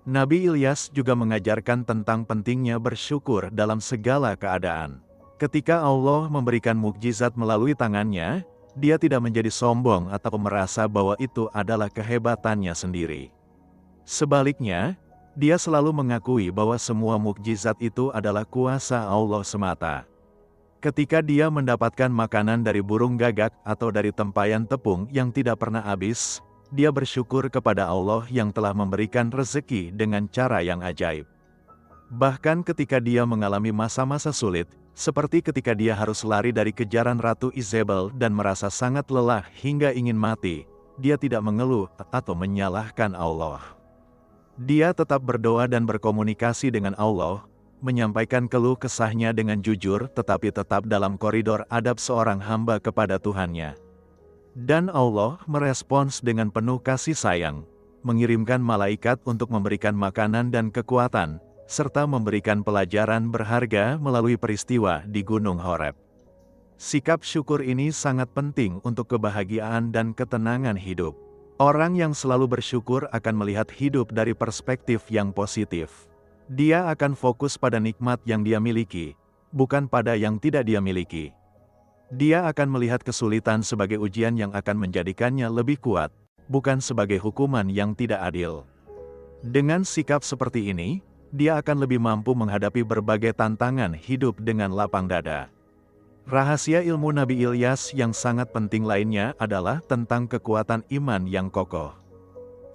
A: Nabi Ilyas juga mengajarkan tentang pentingnya bersyukur dalam segala keadaan. Ketika Allah memberikan mukjizat melalui tangannya, dia tidak menjadi sombong atau merasa bahwa itu adalah kehebatannya sendiri. Sebaliknya, dia selalu mengakui bahwa semua mukjizat itu adalah kuasa Allah semata. Ketika dia mendapatkan makanan dari burung gagak atau dari tempayan tepung yang tidak pernah habis, dia bersyukur kepada Allah yang telah memberikan rezeki dengan cara yang ajaib. Bahkan ketika dia mengalami masa-masa sulit, seperti ketika dia harus lari dari kejaran Ratu Izebel dan merasa sangat lelah hingga ingin mati, dia tidak mengeluh atau menyalahkan Allah. Dia tetap berdoa dan berkomunikasi dengan Allah, menyampaikan keluh kesahnya dengan jujur tetapi tetap dalam koridor adab seorang hamba kepada Tuhannya. Dan Allah merespons dengan penuh kasih sayang, mengirimkan malaikat untuk memberikan makanan dan kekuatan, serta memberikan pelajaran berharga melalui peristiwa di Gunung Horeb. Sikap syukur ini sangat penting untuk kebahagiaan dan ketenangan hidup. Orang yang selalu bersyukur akan melihat hidup dari perspektif yang positif. Dia akan fokus pada nikmat yang dia miliki, bukan pada yang tidak dia miliki. Dia akan melihat kesulitan sebagai ujian yang akan menjadikannya lebih kuat, bukan sebagai hukuman yang tidak adil. Dengan sikap seperti ini, dia akan lebih mampu menghadapi berbagai tantangan hidup dengan lapang dada. Rahasia ilmu Nabi Ilyas yang sangat penting lainnya adalah tentang kekuatan iman yang kokoh.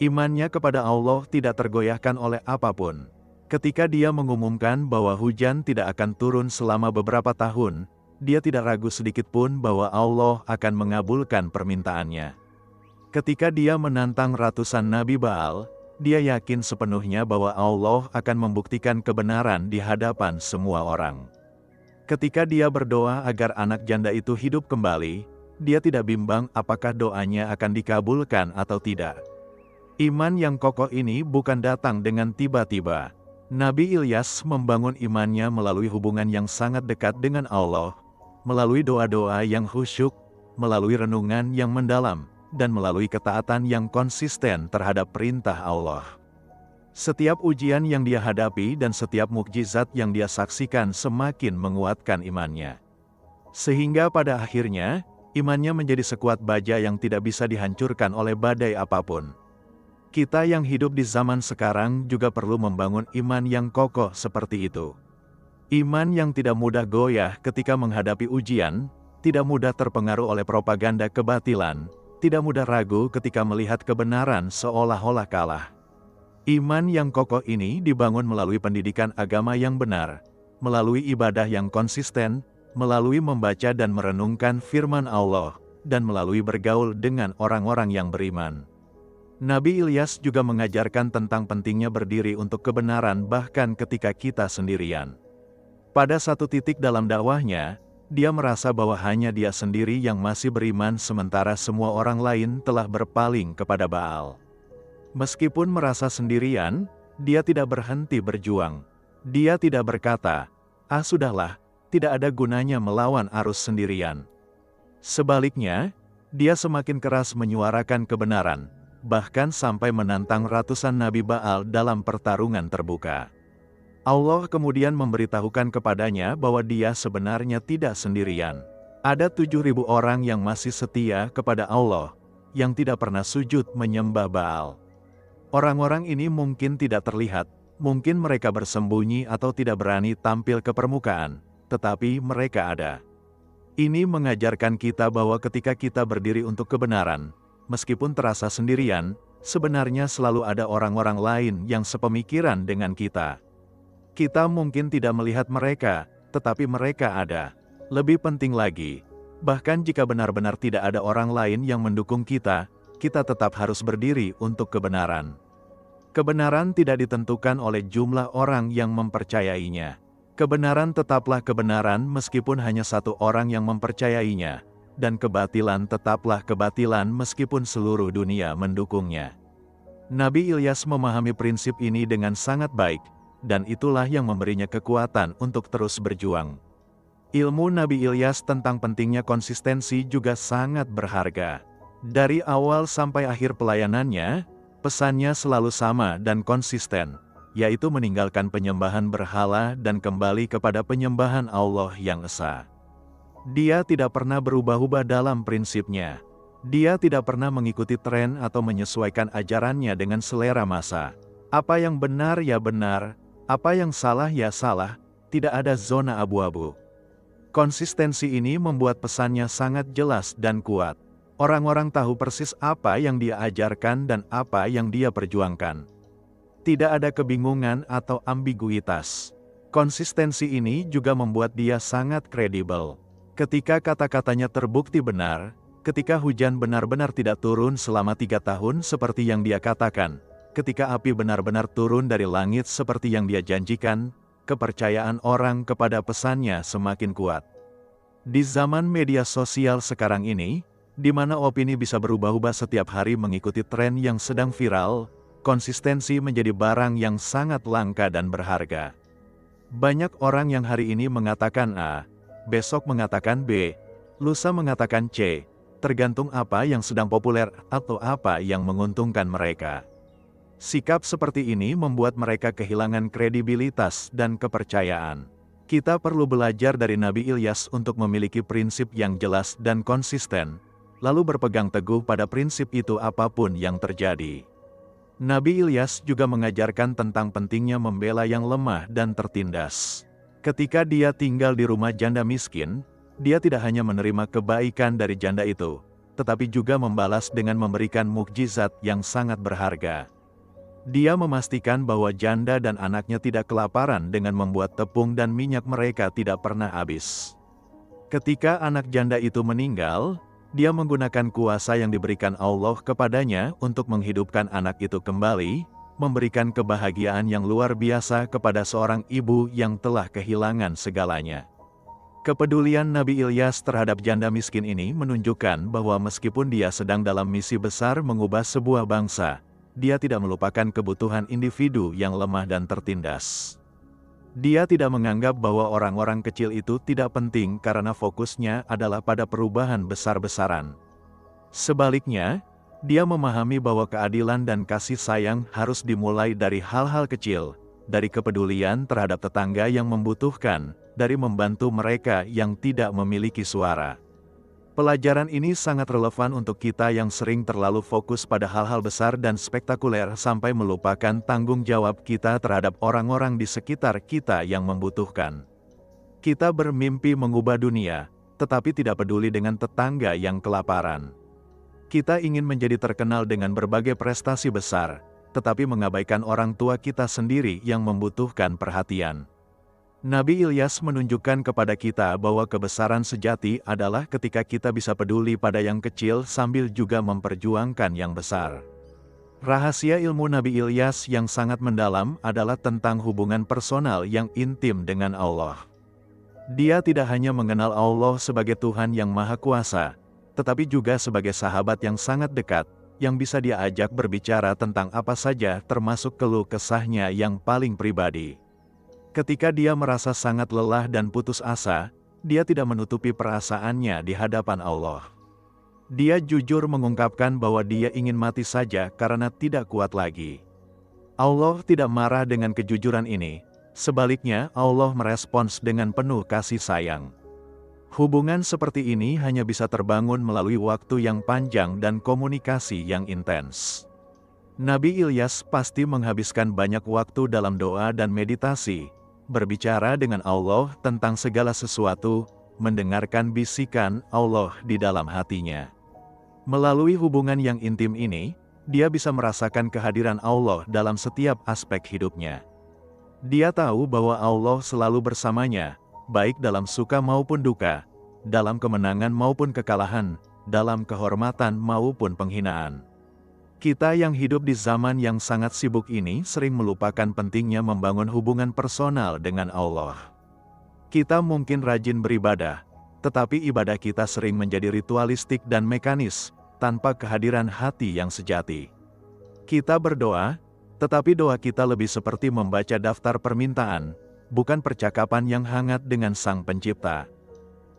A: Imannya kepada Allah tidak tergoyahkan oleh apapun. Ketika dia mengumumkan bahwa hujan tidak akan turun selama beberapa tahun, dia tidak ragu sedikit pun bahwa Allah akan mengabulkan permintaannya. Ketika dia menantang ratusan Nabi Baal, dia yakin sepenuhnya bahwa Allah akan membuktikan kebenaran di hadapan semua orang. Ketika dia berdoa agar anak janda itu hidup kembali, dia tidak bimbang apakah doanya akan dikabulkan atau tidak. Iman yang kokoh ini bukan datang dengan tiba-tiba. Nabi Ilyas membangun imannya melalui hubungan yang sangat dekat dengan Allah, melalui doa-doa yang khusyuk, melalui renungan yang mendalam, dan melalui ketaatan yang konsisten terhadap perintah Allah. Setiap ujian yang dia hadapi dan setiap mukjizat yang dia saksikan semakin menguatkan imannya. Sehingga pada akhirnya, imannya menjadi sekuat baja yang tidak bisa dihancurkan oleh badai apapun. Kita yang hidup di zaman sekarang juga perlu membangun iman yang kokoh seperti itu. Iman yang tidak mudah goyah ketika menghadapi ujian, tidak mudah terpengaruh oleh propaganda kebatilan, tidak mudah ragu ketika melihat kebenaran seolah-olah kalah. Iman yang kokoh ini dibangun melalui pendidikan agama yang benar, melalui ibadah yang konsisten, melalui membaca dan merenungkan firman Allah, dan melalui bergaul dengan orang-orang yang beriman. Nabi Ilyas juga mengajarkan tentang pentingnya berdiri untuk kebenaran bahkan ketika kita sendirian. Pada satu titik dalam dakwahnya, dia merasa bahwa hanya dia sendiri yang masih beriman sementara semua orang lain telah berpaling kepada Baal. Meskipun merasa sendirian, Dia tidak berhenti berjuang. Dia tidak berkata, "Ah sudahlah, tidak ada gunanya melawan arus sendirian." Sebaliknya, dia semakin keras menyuarakan kebenaran, bahkan sampai menantang ratusan nabi Baal dalam pertarungan terbuka. Allah kemudian memberitahukan kepadanya bahwa dia sebenarnya tidak sendirian. Ada 7.000 orang yang masih setia kepada Allah, yang tidak pernah sujud menyembah Baal. Orang-orang ini mungkin tidak terlihat, mungkin mereka bersembunyi atau tidak berani tampil ke permukaan, tetapi mereka ada. Ini mengajarkan kita bahwa ketika kita berdiri untuk kebenaran, meskipun terasa sendirian, sebenarnya selalu ada orang-orang lain yang sepemikiran dengan kita. Kita mungkin tidak melihat mereka, tetapi mereka ada. Lebih penting lagi, bahkan jika benar-benar tidak ada orang lain yang mendukung kita, kita tetap harus berdiri untuk kebenaran. Kebenaran tidak ditentukan oleh jumlah orang yang mempercayainya. Kebenaran tetaplah kebenaran meskipun hanya satu orang yang mempercayainya, dan kebatilan tetaplah kebatilan meskipun seluruh dunia mendukungnya. Nabi Ilyas memahami prinsip ini dengan sangat baik, dan itulah yang memberinya kekuatan untuk terus berjuang. Ilmu Nabi Ilyas tentang pentingnya konsistensi juga sangat berharga. Dari awal sampai akhir pelayanannya, pesannya selalu sama dan konsisten, yaitu meninggalkan penyembahan berhala dan kembali kepada penyembahan Allah yang esa. Dia tidak pernah berubah-ubah dalam prinsipnya. Dia tidak pernah mengikuti tren atau menyesuaikan ajarannya dengan selera masa. Apa yang benar ya benar, apa yang salah ya salah, tidak ada zona abu-abu. Konsistensi ini membuat pesannya sangat jelas dan kuat. Orang-orang tahu persis apa yang dia ajarkan dan apa yang dia perjuangkan. Tidak ada kebingungan atau ambiguitas. Konsistensi ini juga membuat dia sangat kredibel. Ketika kata-katanya terbukti benar, ketika hujan benar-benar tidak turun selama 3 tahun seperti yang dia katakan, ketika api benar-benar turun dari langit seperti yang dia janjikan, kepercayaan orang kepada pesannya semakin kuat. Di zaman media sosial sekarang ini, di mana opini bisa berubah-ubah setiap hari mengikuti tren yang sedang viral, konsistensi menjadi barang yang sangat langka dan berharga. Banyak orang yang hari ini mengatakan A, besok mengatakan B, lusa mengatakan C, tergantung apa yang sedang populer atau apa yang menguntungkan mereka. Sikap seperti ini membuat mereka kehilangan kredibilitas dan kepercayaan. Kita perlu belajar dari Nabi Ilyas untuk memiliki prinsip yang jelas dan konsisten, lalu berpegang teguh pada prinsip itu apapun yang terjadi. Nabi Ilyas juga mengajarkan tentang pentingnya membela yang lemah dan tertindas. Ketika dia tinggal di rumah janda miskin, dia tidak hanya menerima kebaikan dari janda itu, tetapi juga membalas dengan memberikan mukjizat yang sangat berharga. Dia memastikan bahwa janda dan anaknya tidak kelaparan dengan membuat tepung dan minyak mereka tidak pernah habis. Ketika anak janda itu meninggal, dia menggunakan kuasa yang diberikan Allah kepadanya untuk menghidupkan anak itu kembali, memberikan kebahagiaan yang luar biasa kepada seorang ibu yang telah kehilangan segalanya. Kepedulian Nabi Ilyas terhadap janda miskin ini menunjukkan bahwa meskipun dia sedang dalam misi besar mengubah sebuah bangsa, dia tidak melupakan kebutuhan individu yang lemah dan tertindas. Dia tidak menganggap bahwa orang-orang kecil itu tidak penting karena fokusnya adalah pada perubahan besar-besaran. Sebaliknya, dia memahami bahwa keadilan dan kasih sayang harus dimulai dari hal-hal kecil, dari kepedulian terhadap tetangga yang membutuhkan, dari membantu mereka yang tidak memiliki suara. Pelajaran ini sangat relevan untuk kita yang sering terlalu fokus pada hal-hal besar dan spektakuler sampai melupakan tanggung jawab kita terhadap orang-orang di sekitar kita yang membutuhkan. Kita bermimpi mengubah dunia, tetapi tidak peduli dengan tetangga yang kelaparan. Kita ingin menjadi terkenal dengan berbagai prestasi besar, tetapi mengabaikan orang tua kita sendiri yang membutuhkan perhatian. Nabi Ilyas menunjukkan kepada kita bahwa kebesaran sejati adalah ketika kita bisa peduli pada yang kecil sambil juga memperjuangkan yang besar. Rahasia ilmu Nabi Ilyas yang sangat mendalam adalah tentang hubungan personal yang intim dengan Allah. Dia tidak hanya mengenal Allah sebagai Tuhan yang Maha Kuasa, tetapi juga sebagai sahabat yang sangat dekat, yang bisa dia ajak berbicara tentang apa saja termasuk keluh kesahnya yang paling pribadi. Ketika dia merasa sangat lelah dan putus asa, dia tidak menutupi perasaannya di hadapan Allah. Dia jujur mengungkapkan bahwa dia ingin mati saja karena tidak kuat lagi. Allah tidak marah dengan kejujuran ini, sebaliknya Allah merespons dengan penuh kasih sayang. Hubungan seperti ini hanya bisa terbangun melalui waktu yang panjang dan komunikasi yang intens. Nabi Ilyas pasti menghabiskan banyak waktu dalam doa dan meditasi, berbicara dengan Allah tentang segala sesuatu, mendengarkan bisikan Allah di dalam hatinya. Melalui hubungan yang intim ini, dia bisa merasakan kehadiran Allah dalam setiap aspek hidupnya. Dia tahu bahwa Allah selalu bersamanya, baik dalam suka maupun duka, dalam kemenangan maupun kekalahan, dalam kehormatan maupun penghinaan. Kita yang hidup di zaman yang sangat sibuk ini sering melupakan pentingnya membangun hubungan personal dengan Allah. Kita mungkin rajin beribadah, tetapi ibadah kita sering menjadi ritualistik dan mekanis, tanpa kehadiran hati yang sejati. Kita berdoa, tetapi doa kita lebih seperti membaca daftar permintaan, bukan percakapan yang hangat dengan Sang Pencipta.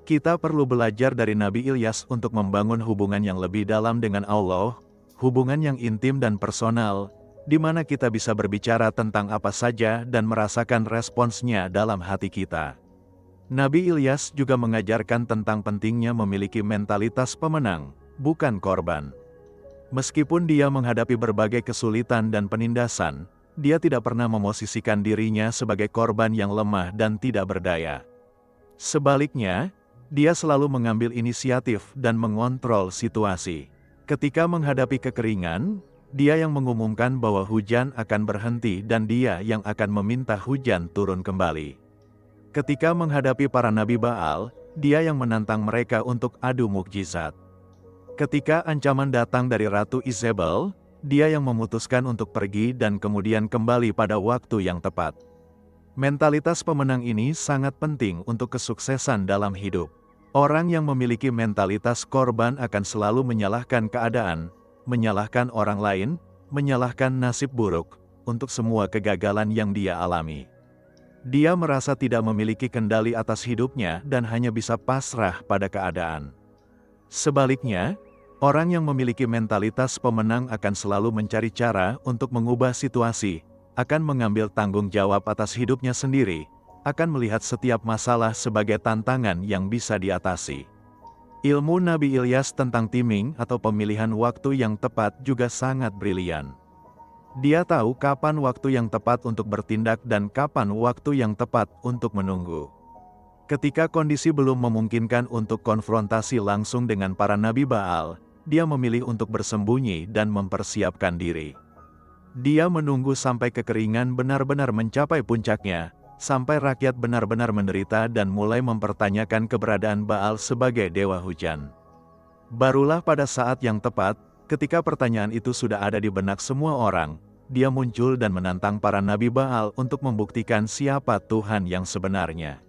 A: Kita perlu belajar dari Nabi Ilyas untuk membangun hubungan yang lebih dalam dengan Allah, hubungan yang intim dan personal, di mana kita bisa berbicara tentang apa saja dan merasakan responsnya dalam hati kita. Nabi Ilyas juga mengajarkan tentang pentingnya memiliki mentalitas pemenang, bukan korban. Meskipun dia menghadapi berbagai kesulitan dan penindasan, dia tidak pernah memosisikan dirinya sebagai korban yang lemah dan tidak berdaya. Sebaliknya, dia selalu mengambil inisiatif dan mengontrol situasi. Ketika menghadapi kekeringan, dia yang mengumumkan bahwa hujan akan berhenti dan dia yang akan meminta hujan turun kembali. Ketika menghadapi para nabi Baal, dia yang menantang mereka untuk adu mukjizat. Ketika ancaman datang dari Ratu Izebel, dia yang memutuskan untuk pergi dan kemudian kembali pada waktu yang tepat. Mentalitas pemenang ini sangat penting untuk kesuksesan dalam hidup. Orang yang memiliki mentalitas korban akan selalu menyalahkan keadaan, menyalahkan orang lain, menyalahkan nasib buruk, untuk semua kegagalan yang dia alami. Dia merasa tidak memiliki kendali atas hidupnya dan hanya bisa pasrah pada keadaan. Sebaliknya, orang yang memiliki mentalitas pemenang akan selalu mencari cara untuk mengubah situasi, akan mengambil tanggung jawab atas hidupnya sendiri, akan melihat setiap masalah sebagai tantangan yang bisa diatasi. Ilmu Nabi Ilyas tentang timing atau pemilihan waktu yang tepat juga sangat brilian. Dia tahu kapan waktu yang tepat untuk bertindak dan kapan waktu yang tepat untuk menunggu. Ketika kondisi belum memungkinkan untuk konfrontasi langsung dengan para nabi Baal, dia memilih untuk bersembunyi dan mempersiapkan diri. Dia menunggu sampai kekeringan benar-benar mencapai puncaknya, sampai rakyat benar-benar menderita dan mulai mempertanyakan keberadaan Baal sebagai dewa hujan. Barulah pada saat yang tepat, ketika pertanyaan itu sudah ada di benak semua orang, dia muncul dan menantang para nabi Baal untuk membuktikan siapa Tuhan yang sebenarnya.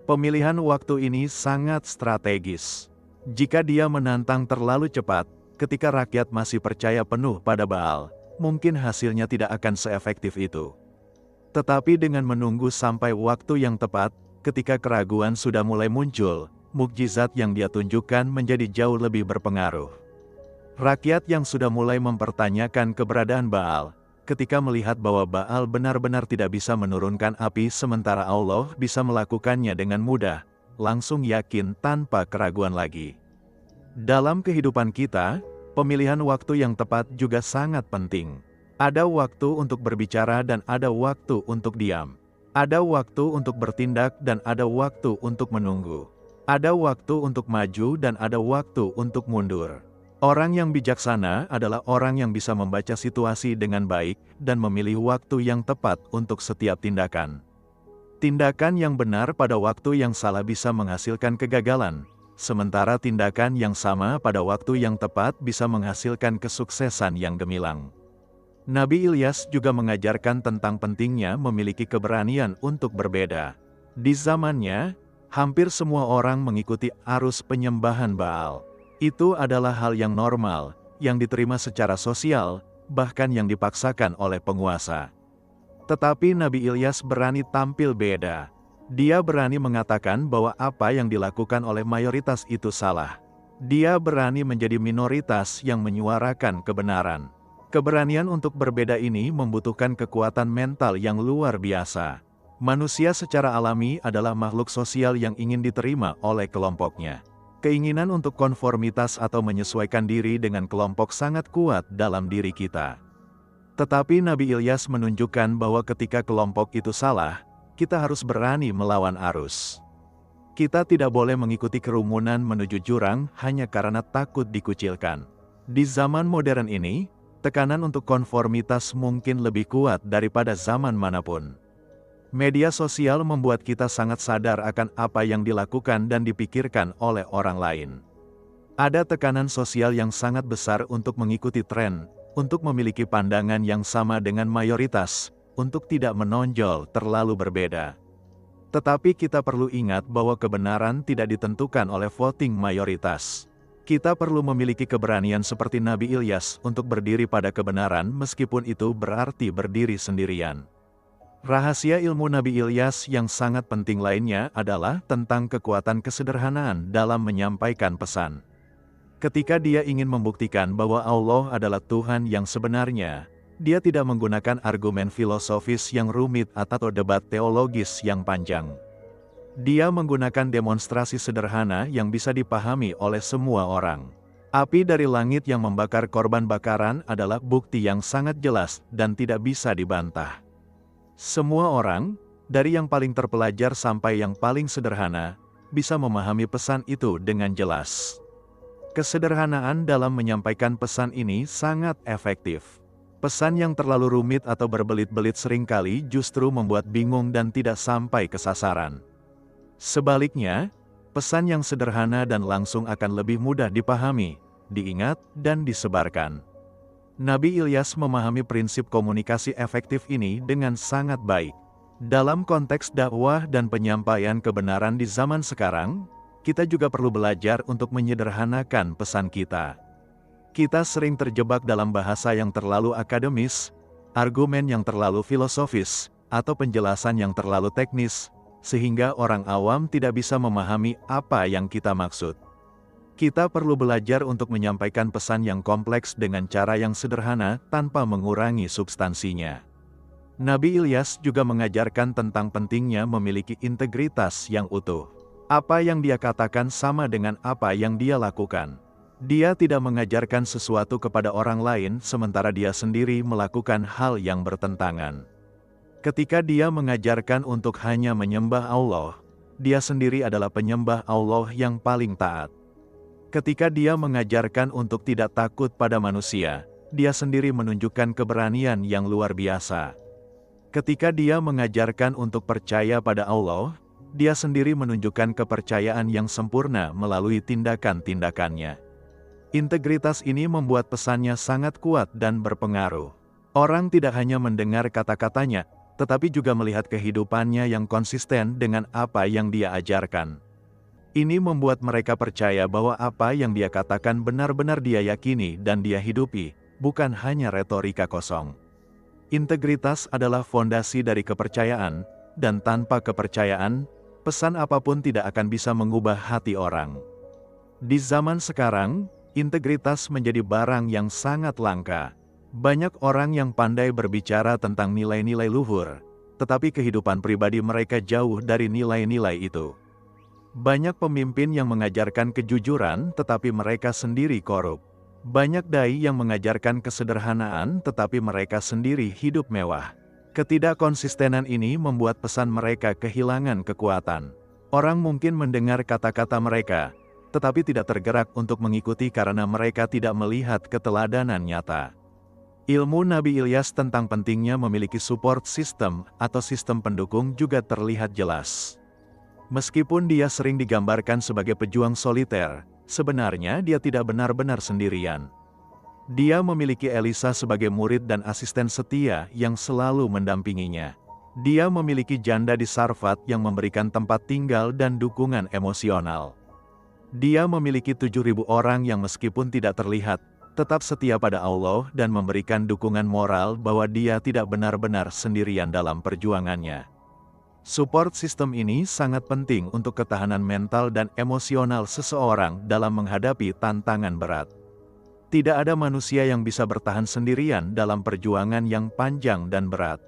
A: Pemilihan waktu ini sangat strategis. Jika dia menantang terlalu cepat, ketika rakyat masih percaya penuh pada Baal, mungkin hasilnya tidak akan seefektif itu. Tetapi dengan menunggu sampai waktu yang tepat, ketika keraguan sudah mulai muncul, mukjizat yang dia tunjukkan menjadi jauh lebih berpengaruh. Rakyat yang sudah mulai mempertanyakan keberadaan Baal, ketika melihat bahwa Baal benar-benar tidak bisa menurunkan api sementara Allah bisa melakukannya dengan mudah, langsung yakin tanpa keraguan lagi. Dalam kehidupan kita, pemilihan waktu yang tepat juga sangat penting. Ada waktu untuk berbicara dan ada waktu untuk diam. Ada waktu untuk bertindak dan ada waktu untuk menunggu. Ada waktu untuk maju dan ada waktu untuk mundur. Orang yang bijaksana adalah orang yang bisa membaca situasi dengan baik dan memilih waktu yang tepat untuk setiap tindakan. Tindakan yang benar pada waktu yang salah bisa menghasilkan kegagalan, sementara tindakan yang sama pada waktu yang tepat bisa menghasilkan kesuksesan yang gemilang. Nabi Ilyas juga mengajarkan tentang pentingnya memiliki keberanian untuk berbeda. Di zamannya, hampir semua orang mengikuti arus penyembahan Baal. Itu adalah hal yang normal, yang diterima secara sosial, bahkan yang dipaksakan oleh penguasa. Tetapi Nabi Ilyas berani tampil beda. Dia berani mengatakan bahwa apa yang dilakukan oleh mayoritas itu salah. Dia berani menjadi minoritas yang menyuarakan kebenaran. Keberanian untuk berbeda ini membutuhkan kekuatan mental yang luar biasa. Manusia secara alami adalah makhluk sosial yang ingin diterima oleh kelompoknya. Keinginan untuk konformitas atau menyesuaikan diri dengan kelompok sangat kuat dalam diri kita. Tetapi Nabi Ilyas menunjukkan bahwa ketika kelompok itu salah, kita harus berani melawan arus. Kita tidak boleh mengikuti kerumunan menuju jurang hanya karena takut dikucilkan. Di zaman modern ini, tekanan untuk konformitas mungkin lebih kuat daripada zaman manapun. Media sosial membuat kita sangat sadar akan apa yang dilakukan dan dipikirkan oleh orang lain. Ada tekanan sosial yang sangat besar untuk mengikuti tren, untuk memiliki pandangan yang sama dengan mayoritas, untuk tidak menonjol terlalu berbeda. Tetapi kita perlu ingat bahwa kebenaran tidak ditentukan oleh voting mayoritas. Kita perlu memiliki keberanian seperti Nabi Ilyas untuk berdiri pada kebenaran meskipun itu berarti berdiri sendirian. Rahasia ilmu Nabi Ilyas yang sangat penting lainnya adalah tentang kekuatan kesederhanaan dalam menyampaikan pesan. Ketika dia ingin membuktikan bahwa Allah adalah Tuhan yang sebenarnya, dia tidak menggunakan argumen filosofis yang rumit atau debat teologis yang panjang. Dia menggunakan demonstrasi sederhana yang bisa dipahami oleh semua orang. Api dari langit yang membakar korban bakaran adalah bukti yang sangat jelas dan tidak bisa dibantah. Semua orang, dari yang paling terpelajar sampai yang paling sederhana, bisa memahami pesan itu dengan jelas. Kesederhanaan dalam menyampaikan pesan ini sangat efektif. Pesan yang terlalu rumit atau berbelit-belit seringkali justru membuat bingung dan tidak sampai ke sasaran. Sebaliknya, pesan yang sederhana dan langsung akan lebih mudah dipahami, diingat, dan disebarkan. Nabi Ilyas memahami prinsip komunikasi efektif ini dengan sangat baik. Dalam konteks dakwah dan penyampaian kebenaran di zaman sekarang, kita juga perlu belajar untuk menyederhanakan pesan kita. Kita sering terjebak dalam bahasa yang terlalu akademis, argumen yang terlalu filosofis, atau penjelasan yang terlalu teknis, sehingga orang awam tidak bisa memahami apa yang kita maksud. Kita perlu belajar untuk menyampaikan pesan yang kompleks dengan cara yang sederhana tanpa mengurangi substansinya. Nabi Ilyas juga mengajarkan tentang pentingnya memiliki integritas yang utuh. Apa yang dia katakan sama dengan apa yang dia lakukan. Dia tidak mengajarkan sesuatu kepada orang lain sementara dia sendiri melakukan hal yang bertentangan. Ketika dia mengajarkan untuk hanya menyembah Allah, dia sendiri adalah penyembah Allah yang paling taat. Ketika dia mengajarkan untuk tidak takut pada manusia, dia sendiri menunjukkan keberanian yang luar biasa. Ketika dia mengajarkan untuk percaya pada Allah, dia sendiri menunjukkan kepercayaan yang sempurna melalui tindakan-tindakannya. Integritas ini membuat pesannya sangat kuat dan berpengaruh. Orang tidak hanya mendengar kata-katanya, tetapi juga melihat kehidupannya yang konsisten dengan apa yang dia ajarkan. Ini membuat mereka percaya bahwa apa yang dia katakan benar-benar dia yakini dan dia hidupi, bukan hanya retorika kosong. Integritas adalah fondasi dari kepercayaan, dan tanpa kepercayaan, pesan apapun tidak akan bisa mengubah hati orang. Di zaman sekarang, integritas menjadi barang yang sangat langka. Banyak orang yang pandai berbicara tentang nilai-nilai luhur, tetapi kehidupan pribadi mereka jauh dari nilai-nilai itu. Banyak pemimpin yang mengajarkan kejujuran, tetapi mereka sendiri korup. Banyak dai yang mengajarkan kesederhanaan, tetapi mereka sendiri hidup mewah. Ketidakkonsistenan ini membuat pesan mereka kehilangan kekuatan. Orang mungkin mendengar kata-kata mereka, tetapi tidak tergerak untuk mengikuti karena mereka tidak melihat keteladanan nyata. Ilmu Nabi Ilyas tentang pentingnya memiliki support system atau sistem pendukung juga terlihat jelas. Meskipun dia sering digambarkan sebagai pejuang soliter, sebenarnya dia tidak benar-benar sendirian. Dia memiliki Elisa sebagai murid dan asisten setia yang selalu mendampinginya. Dia memiliki janda di Sarfat yang memberikan tempat tinggal dan dukungan emosional. Dia memiliki 7.000 orang yang meskipun tidak terlihat, tetap setia pada Allah dan memberikan dukungan moral bahwa dia tidak benar-benar sendirian dalam perjuangannya. Support system ini sangat penting untuk ketahanan mental dan emosional seseorang dalam menghadapi tantangan berat. Tidak ada manusia yang bisa bertahan sendirian dalam perjuangan yang panjang dan berat.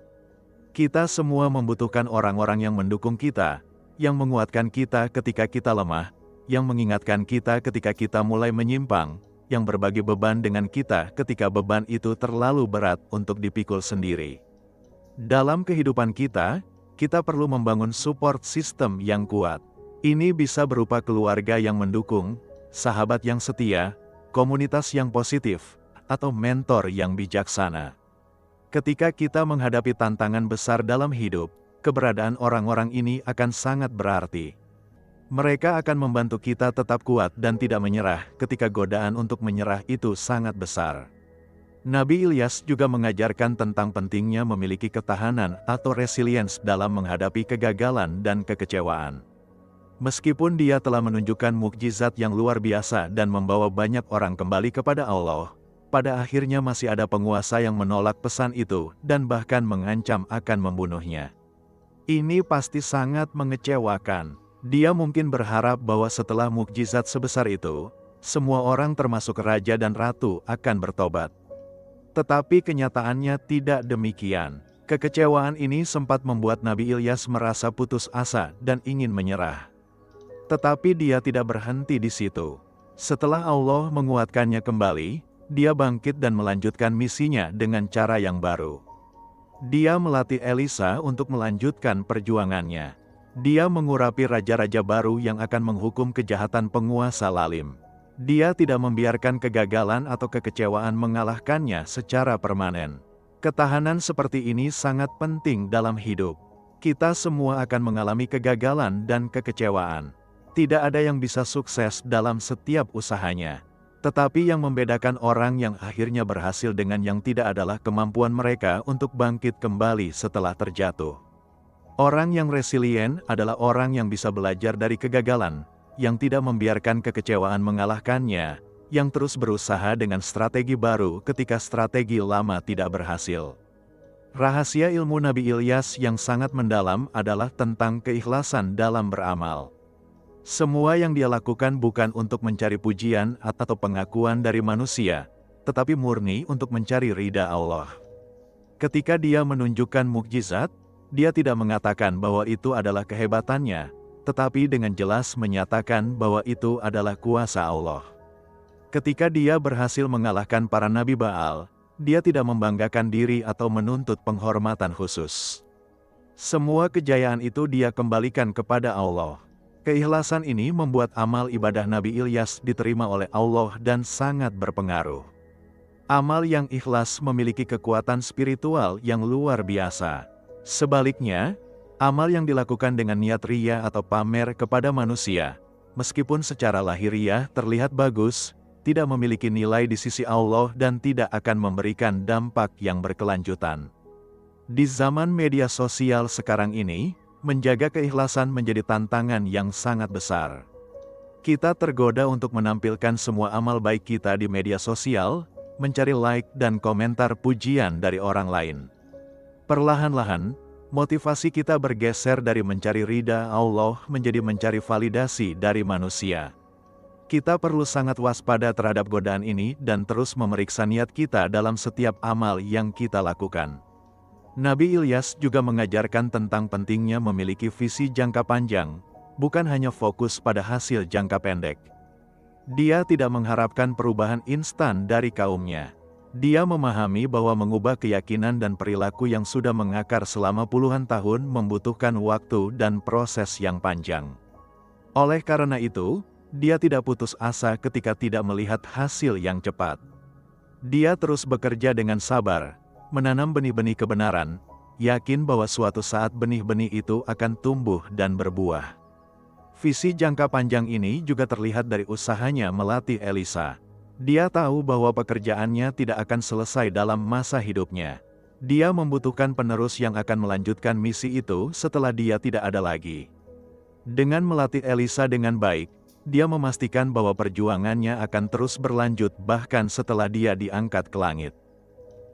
A: Kita semua membutuhkan orang-orang yang mendukung kita, yang menguatkan kita ketika kita lemah, yang mengingatkan kita ketika kita mulai menyimpang, yang berbagi beban dengan kita ketika beban itu terlalu berat untuk dipikul sendiri. Dalam kehidupan kita perlu membangun support system yang kuat. Ini bisa berupa keluarga yang mendukung, sahabat yang setia, komunitas yang positif, atau mentor yang bijaksana. Ketika kita menghadapi tantangan besar dalam hidup, keberadaan orang-orang ini akan sangat berarti. Mereka akan membantu kita tetap kuat dan tidak menyerah ketika godaan untuk menyerah itu sangat besar. Nabi Ilyas juga mengajarkan tentang pentingnya memiliki ketahanan atau resilience dalam menghadapi kegagalan dan kekecewaan. Meskipun dia telah menunjukkan mukjizat yang luar biasa dan membawa banyak orang kembali kepada Allah, pada akhirnya masih ada penguasa yang menolak pesan itu dan bahkan mengancam akan membunuhnya. Ini pasti sangat mengecewakan. Dia mungkin berharap bahwa setelah mukjizat sebesar itu, semua orang termasuk raja dan ratu akan bertobat. Tetapi kenyataannya tidak demikian. Kekecewaan ini sempat membuat Nabi Ilyas merasa putus asa dan ingin menyerah. Tetapi dia tidak berhenti di situ. Setelah Allah menguatkannya kembali, dia bangkit dan melanjutkan misinya dengan cara yang baru. Dia melatih Elisa untuk melanjutkan perjuangannya. Dia mengurapi raja-raja baru yang akan menghukum kejahatan penguasa lalim. Dia tidak membiarkan kegagalan atau kekecewaan mengalahkannya secara permanen. Ketahanan seperti ini sangat penting dalam hidup. Kita semua akan mengalami kegagalan dan kekecewaan. Tidak ada yang bisa sukses dalam setiap usahanya. Tetapi yang membedakan orang yang akhirnya berhasil dengan yang tidak adalah kemampuan mereka untuk bangkit kembali setelah terjatuh. Orang yang resilient adalah orang yang bisa belajar dari kegagalan, yang tidak membiarkan kekecewaan mengalahkannya, yang terus berusaha dengan strategi baru ketika strategi lama tidak berhasil. Rahasia ilmu Nabi Ilyas yang sangat mendalam adalah tentang keikhlasan dalam beramal. Semua yang dia lakukan bukan untuk mencari pujian atau pengakuan dari manusia, tetapi murni untuk mencari ridha Allah. Ketika dia menunjukkan mukjizat, dia tidak mengatakan bahwa itu adalah kehebatannya, tetapi dengan jelas menyatakan bahwa itu adalah kuasa Allah. Ketika dia berhasil mengalahkan para nabi Baal, dia tidak membanggakan diri atau menuntut penghormatan khusus. Semua kejayaan itu dia kembalikan kepada Allah. Keikhlasan ini membuat amal ibadah Nabi Ilyas diterima oleh Allah dan sangat berpengaruh. Amal yang ikhlas memiliki kekuatan spiritual yang luar biasa. Sebaliknya, amal yang dilakukan dengan niat riya atau pamer kepada manusia, meskipun secara lahiriah terlihat bagus, tidak memiliki nilai di sisi Allah dan tidak akan memberikan dampak yang berkelanjutan. Di zaman media sosial sekarang ini, menjaga keikhlasan menjadi tantangan yang sangat besar. Kita tergoda untuk menampilkan semua amal baik kita di media sosial, mencari like dan komentar pujian dari orang lain. Perlahan-lahan, motivasi kita bergeser dari mencari ridha Allah menjadi mencari validasi dari manusia. Kita perlu sangat waspada terhadap godaan ini dan terus memeriksa niat kita dalam setiap amal yang kita lakukan. Nabi Ilyas juga mengajarkan tentang pentingnya memiliki visi jangka panjang, bukan hanya fokus pada hasil jangka pendek. Dia tidak mengharapkan perubahan instan dari kaumnya. Dia memahami bahwa mengubah keyakinan dan perilaku yang sudah mengakar selama puluhan tahun membutuhkan waktu dan proses yang panjang. Oleh karena itu, dia tidak putus asa ketika tidak melihat hasil yang cepat. Dia terus bekerja dengan sabar, menanam benih-benih kebenaran, yakin bahwa suatu saat benih-benih itu akan tumbuh dan berbuah. Visi jangka panjang ini juga terlihat dari usahanya melatih Elisa. Dia tahu bahwa pekerjaannya tidak akan selesai dalam masa hidupnya. Dia membutuhkan penerus yang akan melanjutkan misi itu setelah dia tidak ada lagi. Dengan melatih Elisa dengan baik, Dia memastikan bahwa perjuangannya akan terus berlanjut bahkan setelah dia diangkat ke langit.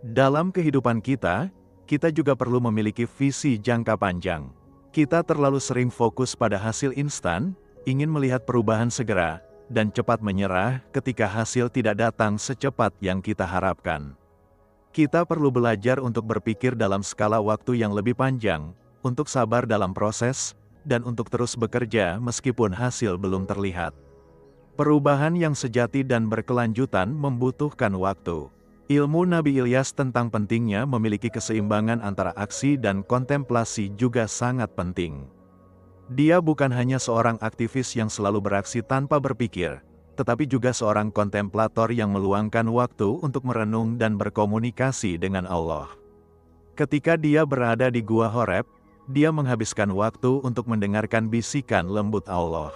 A: Dalam kehidupan kita, kita juga perlu memiliki visi jangka panjang. Kita terlalu sering fokus pada hasil instan, ingin melihat perubahan segera, dan cepat menyerah ketika hasil tidak datang secepat yang kita harapkan. Kita perlu belajar untuk berpikir dalam skala waktu yang lebih panjang, untuk sabar dalam proses, dan untuk terus bekerja meskipun hasil belum terlihat. Perubahan yang sejati dan berkelanjutan membutuhkan waktu. Ilmu Nabi Ilyas tentang pentingnya memiliki keseimbangan antara aksi dan kontemplasi juga sangat penting. Dia bukan hanya seorang aktivis yang selalu beraksi tanpa berpikir, tetapi juga seorang kontemplator yang meluangkan waktu untuk merenung dan berkomunikasi dengan Allah. Ketika dia berada di Gua Horeb, dia menghabiskan waktu untuk mendengarkan bisikan lembut Allah.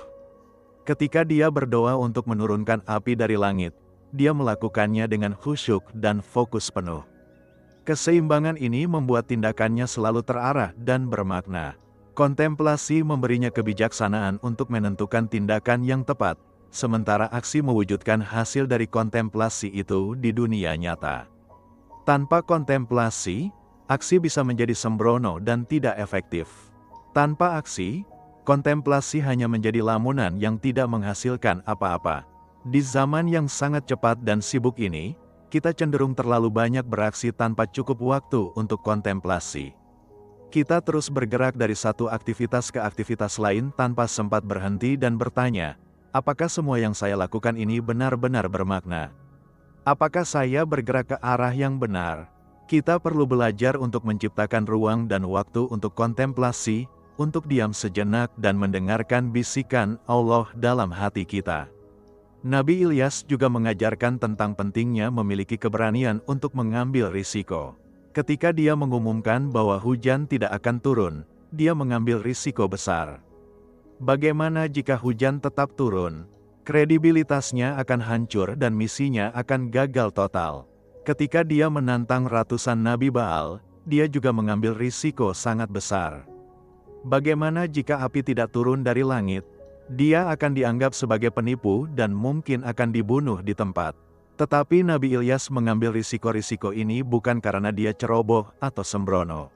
A: Ketika dia berdoa untuk menurunkan api dari langit, dia melakukannya dengan khusyuk dan fokus penuh. Keseimbangan ini membuat tindakannya selalu terarah dan bermakna. Kontemplasi memberinya kebijaksanaan untuk menentukan tindakan yang tepat, sementara aksi mewujudkan hasil dari kontemplasi itu di dunia nyata. Tanpa kontemplasi, aksi bisa menjadi sembrono dan tidak efektif. Tanpa aksi, kontemplasi hanya menjadi lamunan yang tidak menghasilkan apa-apa. Di zaman yang sangat cepat dan sibuk ini, kita cenderung terlalu banyak beraksi tanpa cukup waktu untuk kontemplasi. Kita terus bergerak dari satu aktivitas ke aktivitas lain tanpa sempat berhenti dan bertanya, apakah semua yang saya lakukan ini benar-benar bermakna? Apakah saya bergerak ke arah yang benar? Kita perlu belajar untuk menciptakan ruang dan waktu untuk kontemplasi, untuk diam sejenak dan mendengarkan bisikan Allah dalam hati kita. Nabi Ilyas juga mengajarkan tentang pentingnya memiliki keberanian untuk mengambil risiko. Ketika dia mengumumkan bahwa hujan tidak akan turun, dia mengambil risiko besar. Bagaimana jika hujan tetap turun? Kredibilitasnya akan hancur dan misinya akan gagal total. Ketika dia menantang ratusan Nabi Baal, dia juga mengambil risiko sangat besar. Bagaimana jika api tidak turun dari langit? Dia akan dianggap sebagai penipu dan mungkin akan dibunuh di tempat. Tetapi Nabi Ilyas mengambil risiko-risiko ini bukan karena dia ceroboh atau sembrono.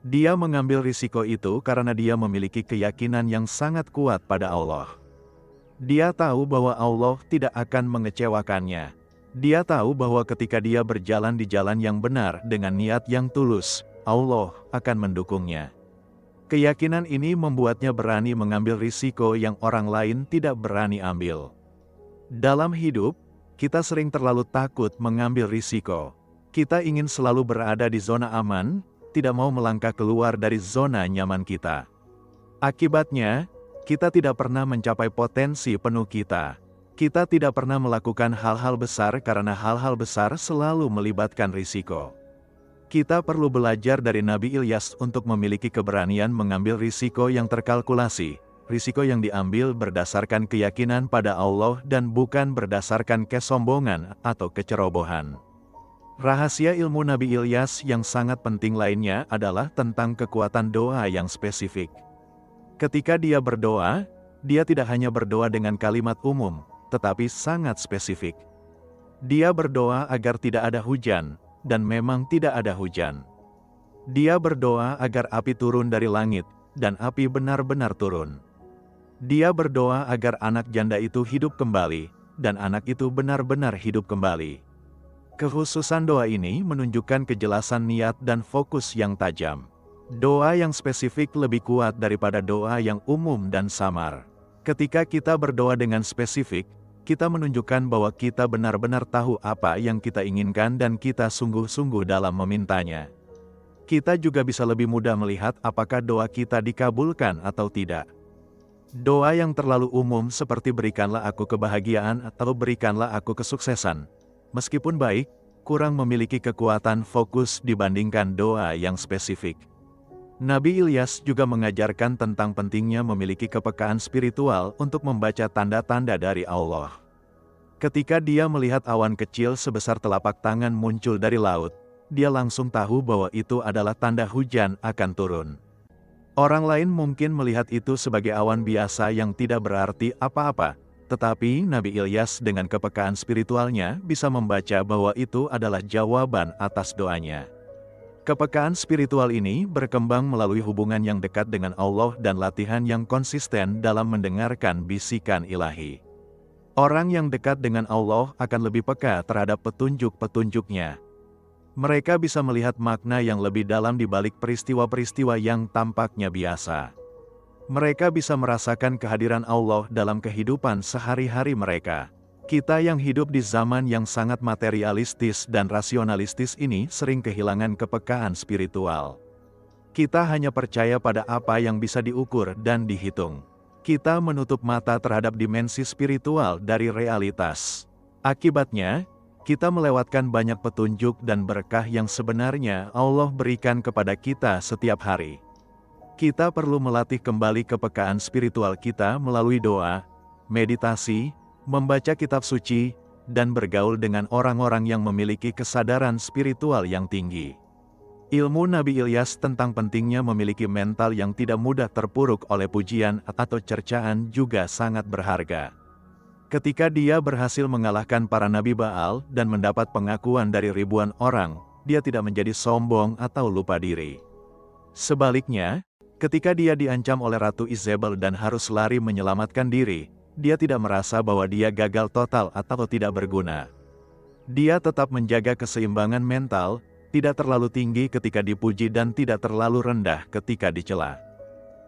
A: Dia mengambil risiko itu karena dia memiliki keyakinan yang sangat kuat pada Allah. Dia tahu bahwa Allah tidak akan mengecewakannya. Dia tahu bahwa ketika dia berjalan di jalan yang benar dengan niat yang tulus, Allah akan mendukungnya. Keyakinan ini membuatnya berani mengambil risiko yang orang lain tidak berani ambil. Dalam hidup, kita sering terlalu takut mengambil risiko. Kita ingin selalu berada di zona aman, tidak mau melangkah keluar dari zona nyaman kita. Akibatnya, kita tidak pernah mencapai potensi penuh kita. Kita tidak pernah melakukan hal-hal besar karena hal-hal besar selalu melibatkan risiko. Kita perlu belajar dari Nabi Ilyas untuk memiliki keberanian mengambil risiko yang terkalkulasi, risiko yang diambil berdasarkan keyakinan pada Allah dan bukan berdasarkan kesombongan atau kecerobohan. Rahasia ilmu Nabi Ilyas yang sangat penting lainnya adalah tentang kekuatan doa yang spesifik. Ketika dia berdoa, dia tidak hanya berdoa dengan kalimat umum, tetapi sangat spesifik. Dia berdoa agar tidak ada hujan, dan memang tidak ada hujan. Dia berdoa agar api turun dari langit, dan api benar-benar turun. Dia berdoa agar anak janda itu hidup kembali, dan anak itu benar-benar hidup kembali. Kekhususan doa ini menunjukkan kejelasan niat dan fokus yang tajam. Doa yang spesifik lebih kuat daripada doa yang umum dan samar. Ketika kita berdoa dengan spesifik, kita menunjukkan bahwa kita benar-benar tahu apa yang kita inginkan dan kita sungguh-sungguh dalam memintanya. Kita juga bisa lebih mudah melihat apakah doa kita dikabulkan atau tidak. Doa yang terlalu umum seperti berikanlah aku kebahagiaan atau berikanlah aku kesuksesan, meskipun baik, kurang memiliki kekuatan fokus dibandingkan doa yang spesifik. Nabi Ilyas juga mengajarkan tentang pentingnya memiliki kepekaan spiritual untuk membaca tanda-tanda dari Allah. Ketika dia melihat awan kecil sebesar telapak tangan muncul dari laut, dia langsung tahu bahwa itu adalah tanda hujan akan turun. Orang lain mungkin melihat itu sebagai awan biasa yang tidak berarti apa-apa, tetapi Nabi Ilyas dengan kepekaan spiritualnya bisa membaca bahwa itu adalah jawaban atas doanya. Kepekaan spiritual ini berkembang melalui hubungan yang dekat dengan Allah dan latihan yang konsisten dalam mendengarkan bisikan ilahi. Orang yang dekat dengan Allah akan lebih peka terhadap petunjuk-petunjuknya. Mereka bisa melihat makna yang lebih dalam di balik peristiwa-peristiwa yang tampaknya biasa. Mereka bisa merasakan kehadiran Allah dalam kehidupan sehari-hari mereka. Kita yang hidup di zaman yang sangat materialistis dan rasionalistis ini sering kehilangan kepekaan spiritual. Kita hanya percaya pada apa yang bisa diukur dan dihitung. Kita menutup mata terhadap dimensi spiritual dari realitas. Akibatnya, kita melewatkan banyak petunjuk dan berkah yang sebenarnya Allah berikan kepada kita setiap hari. Kita perlu melatih kembali kepekaan spiritual kita melalui doa, meditasi, membaca kitab suci, dan bergaul dengan orang-orang yang memiliki kesadaran spiritual yang tinggi. Ilmu Nabi Ilyas tentang pentingnya memiliki mental yang tidak mudah terpuruk oleh pujian atau cercaan juga sangat berharga. Ketika dia berhasil mengalahkan para nabi Baal dan mendapat pengakuan dari ribuan orang, dia tidak menjadi sombong atau lupa diri. Sebaliknya, ketika dia diancam oleh Ratu Izebel dan harus lari menyelamatkan diri, dia tidak merasa bahwa dia gagal total atau tidak berguna. Dia tetap menjaga keseimbangan mental, tidak terlalu tinggi ketika dipuji dan tidak terlalu rendah ketika dicela.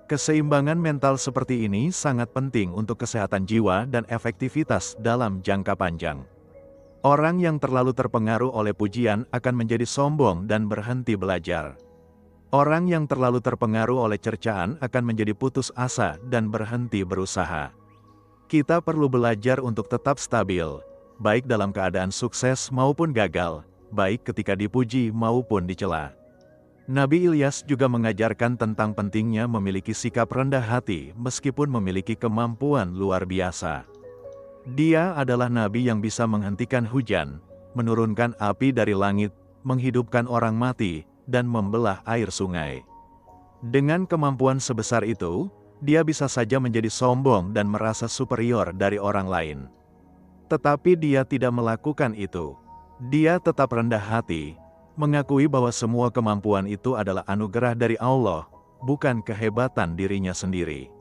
A: Keseimbangan mental seperti ini sangat penting untuk kesehatan jiwa dan efektivitas dalam jangka panjang. Orang yang terlalu terpengaruh oleh pujian akan menjadi sombong dan berhenti belajar. Orang yang terlalu terpengaruh oleh cercaan akan menjadi putus asa dan berhenti berusaha. Kita perlu belajar untuk tetap stabil, baik dalam keadaan sukses maupun gagal, baik ketika dipuji maupun dicela. Nabi Ilyas juga mengajarkan tentang pentingnya memiliki sikap rendah hati meskipun memiliki kemampuan luar biasa. Dia adalah nabi yang bisa menghentikan hujan, menurunkan api dari langit, menghidupkan orang mati, dan membelah air sungai. Dengan kemampuan sebesar itu, dia bisa saja menjadi sombong dan merasa superior dari orang lain. Tetapi dia tidak melakukan itu. Dia tetap rendah hati, mengakui bahwa semua kemampuan itu adalah anugerah dari Allah, bukan kehebatan dirinya sendiri.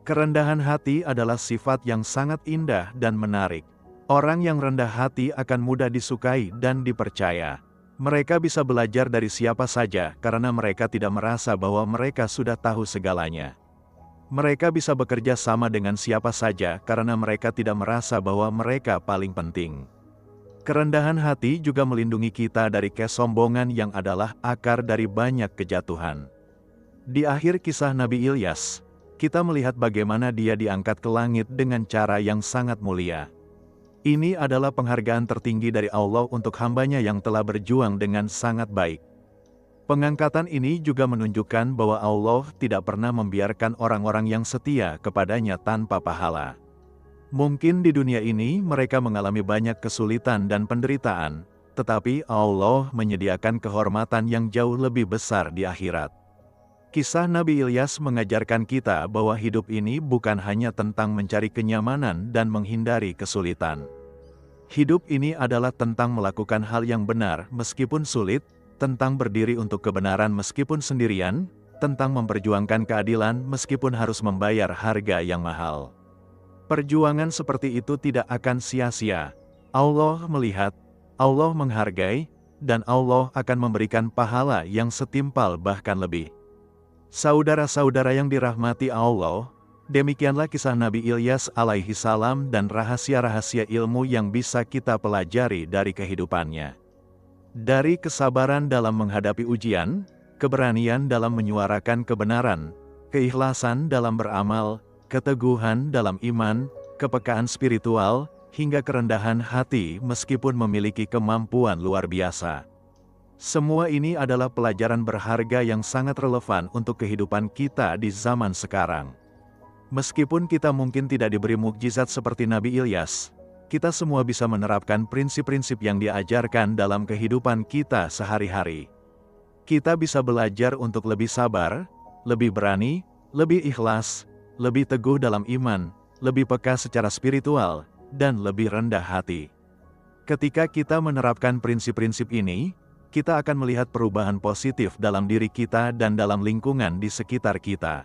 A: Kerendahan hati adalah sifat yang sangat indah dan menarik. Orang yang rendah hati akan mudah disukai dan dipercaya. Mereka bisa belajar dari siapa saja karena mereka tidak merasa bahwa mereka sudah tahu segalanya. Mereka bisa bekerja sama dengan siapa saja karena mereka tidak merasa bahwa mereka paling penting. Kerendahan hati juga melindungi kita dari kesombongan yang adalah akar dari banyak kejatuhan. Di akhir kisah Nabi Ilyas, kita melihat bagaimana dia diangkat ke langit dengan cara yang sangat mulia. Ini adalah penghargaan tertinggi dari Allah untuk hambanya yang telah berjuang dengan sangat baik. Pengangkatan ini juga menunjukkan bahwa Allah tidak pernah membiarkan orang-orang yang setia kepadanya tanpa pahala. Mungkin di dunia ini mereka mengalami banyak kesulitan dan penderitaan, tetapi Allah menyediakan kehormatan yang jauh lebih besar di akhirat. Kisah Nabi Ilyas mengajarkan kita bahwa hidup ini bukan hanya tentang mencari kenyamanan dan menghindari kesulitan. Hidup ini adalah tentang melakukan hal yang benar meskipun sulit, tentang berdiri untuk kebenaran meskipun sendirian, tentang memperjuangkan keadilan meskipun harus membayar harga yang mahal. Perjuangan seperti itu tidak akan sia-sia. Allah melihat, Allah menghargai, dan Allah akan memberikan pahala yang setimpal bahkan lebih. Saudara-saudara yang dirahmati Allah, demikianlah kisah Nabi Ilyas alaihi salam dan rahasia-rahasia ilmu yang bisa kita pelajari dari kehidupannya. Dari kesabaran dalam menghadapi ujian, keberanian dalam menyuarakan kebenaran, keikhlasan dalam beramal, keteguhan dalam iman, kepekaan spiritual, hingga kerendahan hati meskipun memiliki kemampuan luar biasa. Semua ini adalah pelajaran berharga yang sangat relevan untuk kehidupan kita di zaman sekarang. Meskipun kita mungkin tidak diberi mukjizat seperti Nabi Ilyas, kita semua bisa menerapkan prinsip-prinsip yang diajarkan dalam kehidupan kita sehari-hari. Kita bisa belajar untuk lebih sabar, lebih berani, lebih ikhlas, lebih teguh dalam iman, lebih peka secara spiritual, dan lebih rendah hati. Ketika kita menerapkan prinsip-prinsip ini, kita akan melihat perubahan positif dalam diri kita dan dalam lingkungan di sekitar kita.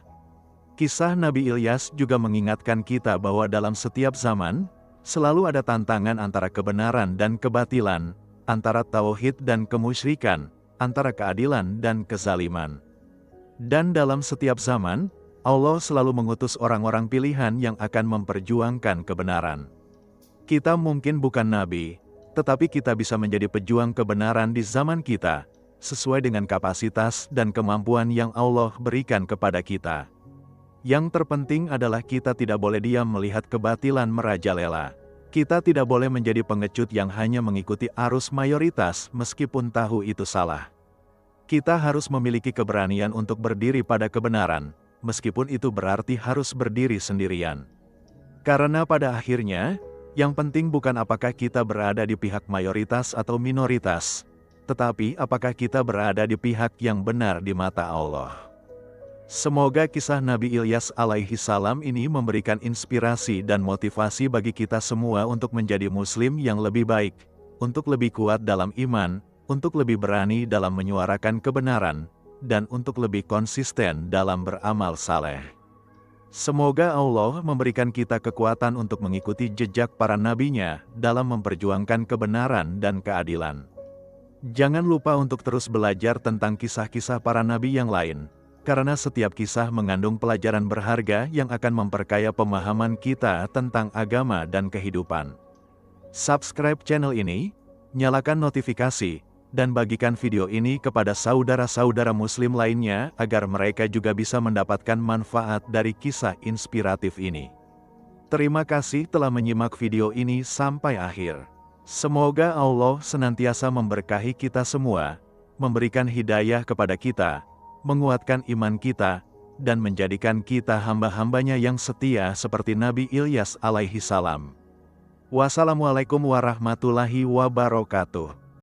A: Kisah Nabi Ilyas juga mengingatkan kita bahwa dalam setiap zaman, selalu ada tantangan antara kebenaran dan kebatilan, antara tauhid dan kemusyrikan, antara keadilan dan kezaliman. Dan dalam setiap zaman, Allah selalu mengutus orang-orang pilihan yang akan memperjuangkan kebenaran. Kita mungkin bukan nabi, tetapi kita bisa menjadi pejuang kebenaran di zaman kita, sesuai dengan kapasitas dan kemampuan yang Allah berikan kepada kita. Yang terpenting adalah kita tidak boleh diam melihat kebatilan merajalela. Kita tidak boleh menjadi pengecut yang hanya mengikuti arus mayoritas meskipun tahu itu salah. Kita harus memiliki keberanian untuk berdiri pada kebenaran, meskipun itu berarti harus berdiri sendirian. Karena pada akhirnya, yang penting bukan apakah kita berada di pihak mayoritas atau minoritas, tetapi apakah kita berada di pihak yang benar di mata Allah. Semoga kisah Nabi Ilyas alaihi salam ini memberikan inspirasi dan motivasi bagi kita semua untuk menjadi muslim yang lebih baik, untuk lebih kuat dalam iman, untuk lebih berani dalam menyuarakan kebenaran, dan untuk lebih konsisten dalam beramal saleh. Semoga Allah memberikan kita kekuatan untuk mengikuti jejak para nabinya dalam memperjuangkan kebenaran dan keadilan. Jangan lupa untuk terus belajar tentang kisah-kisah para nabi yang lain, karena setiap kisah mengandung pelajaran berharga yang akan memperkaya pemahaman kita tentang agama dan kehidupan. Subscribe channel ini, nyalakan notifikasi, dan bagikan video ini kepada saudara-saudara muslim lainnya agar mereka juga bisa mendapatkan manfaat dari kisah inspiratif ini. Terima kasih telah menyimak video ini sampai akhir. Semoga Allah senantiasa memberkahi kita semua, memberikan hidayah kepada kita, menguatkan iman kita, dan menjadikan kita hamba-hambanya yang setia seperti Nabi Ilyas alaihi salam. Wassalamualaikum warahmatullahi wabarakatuh.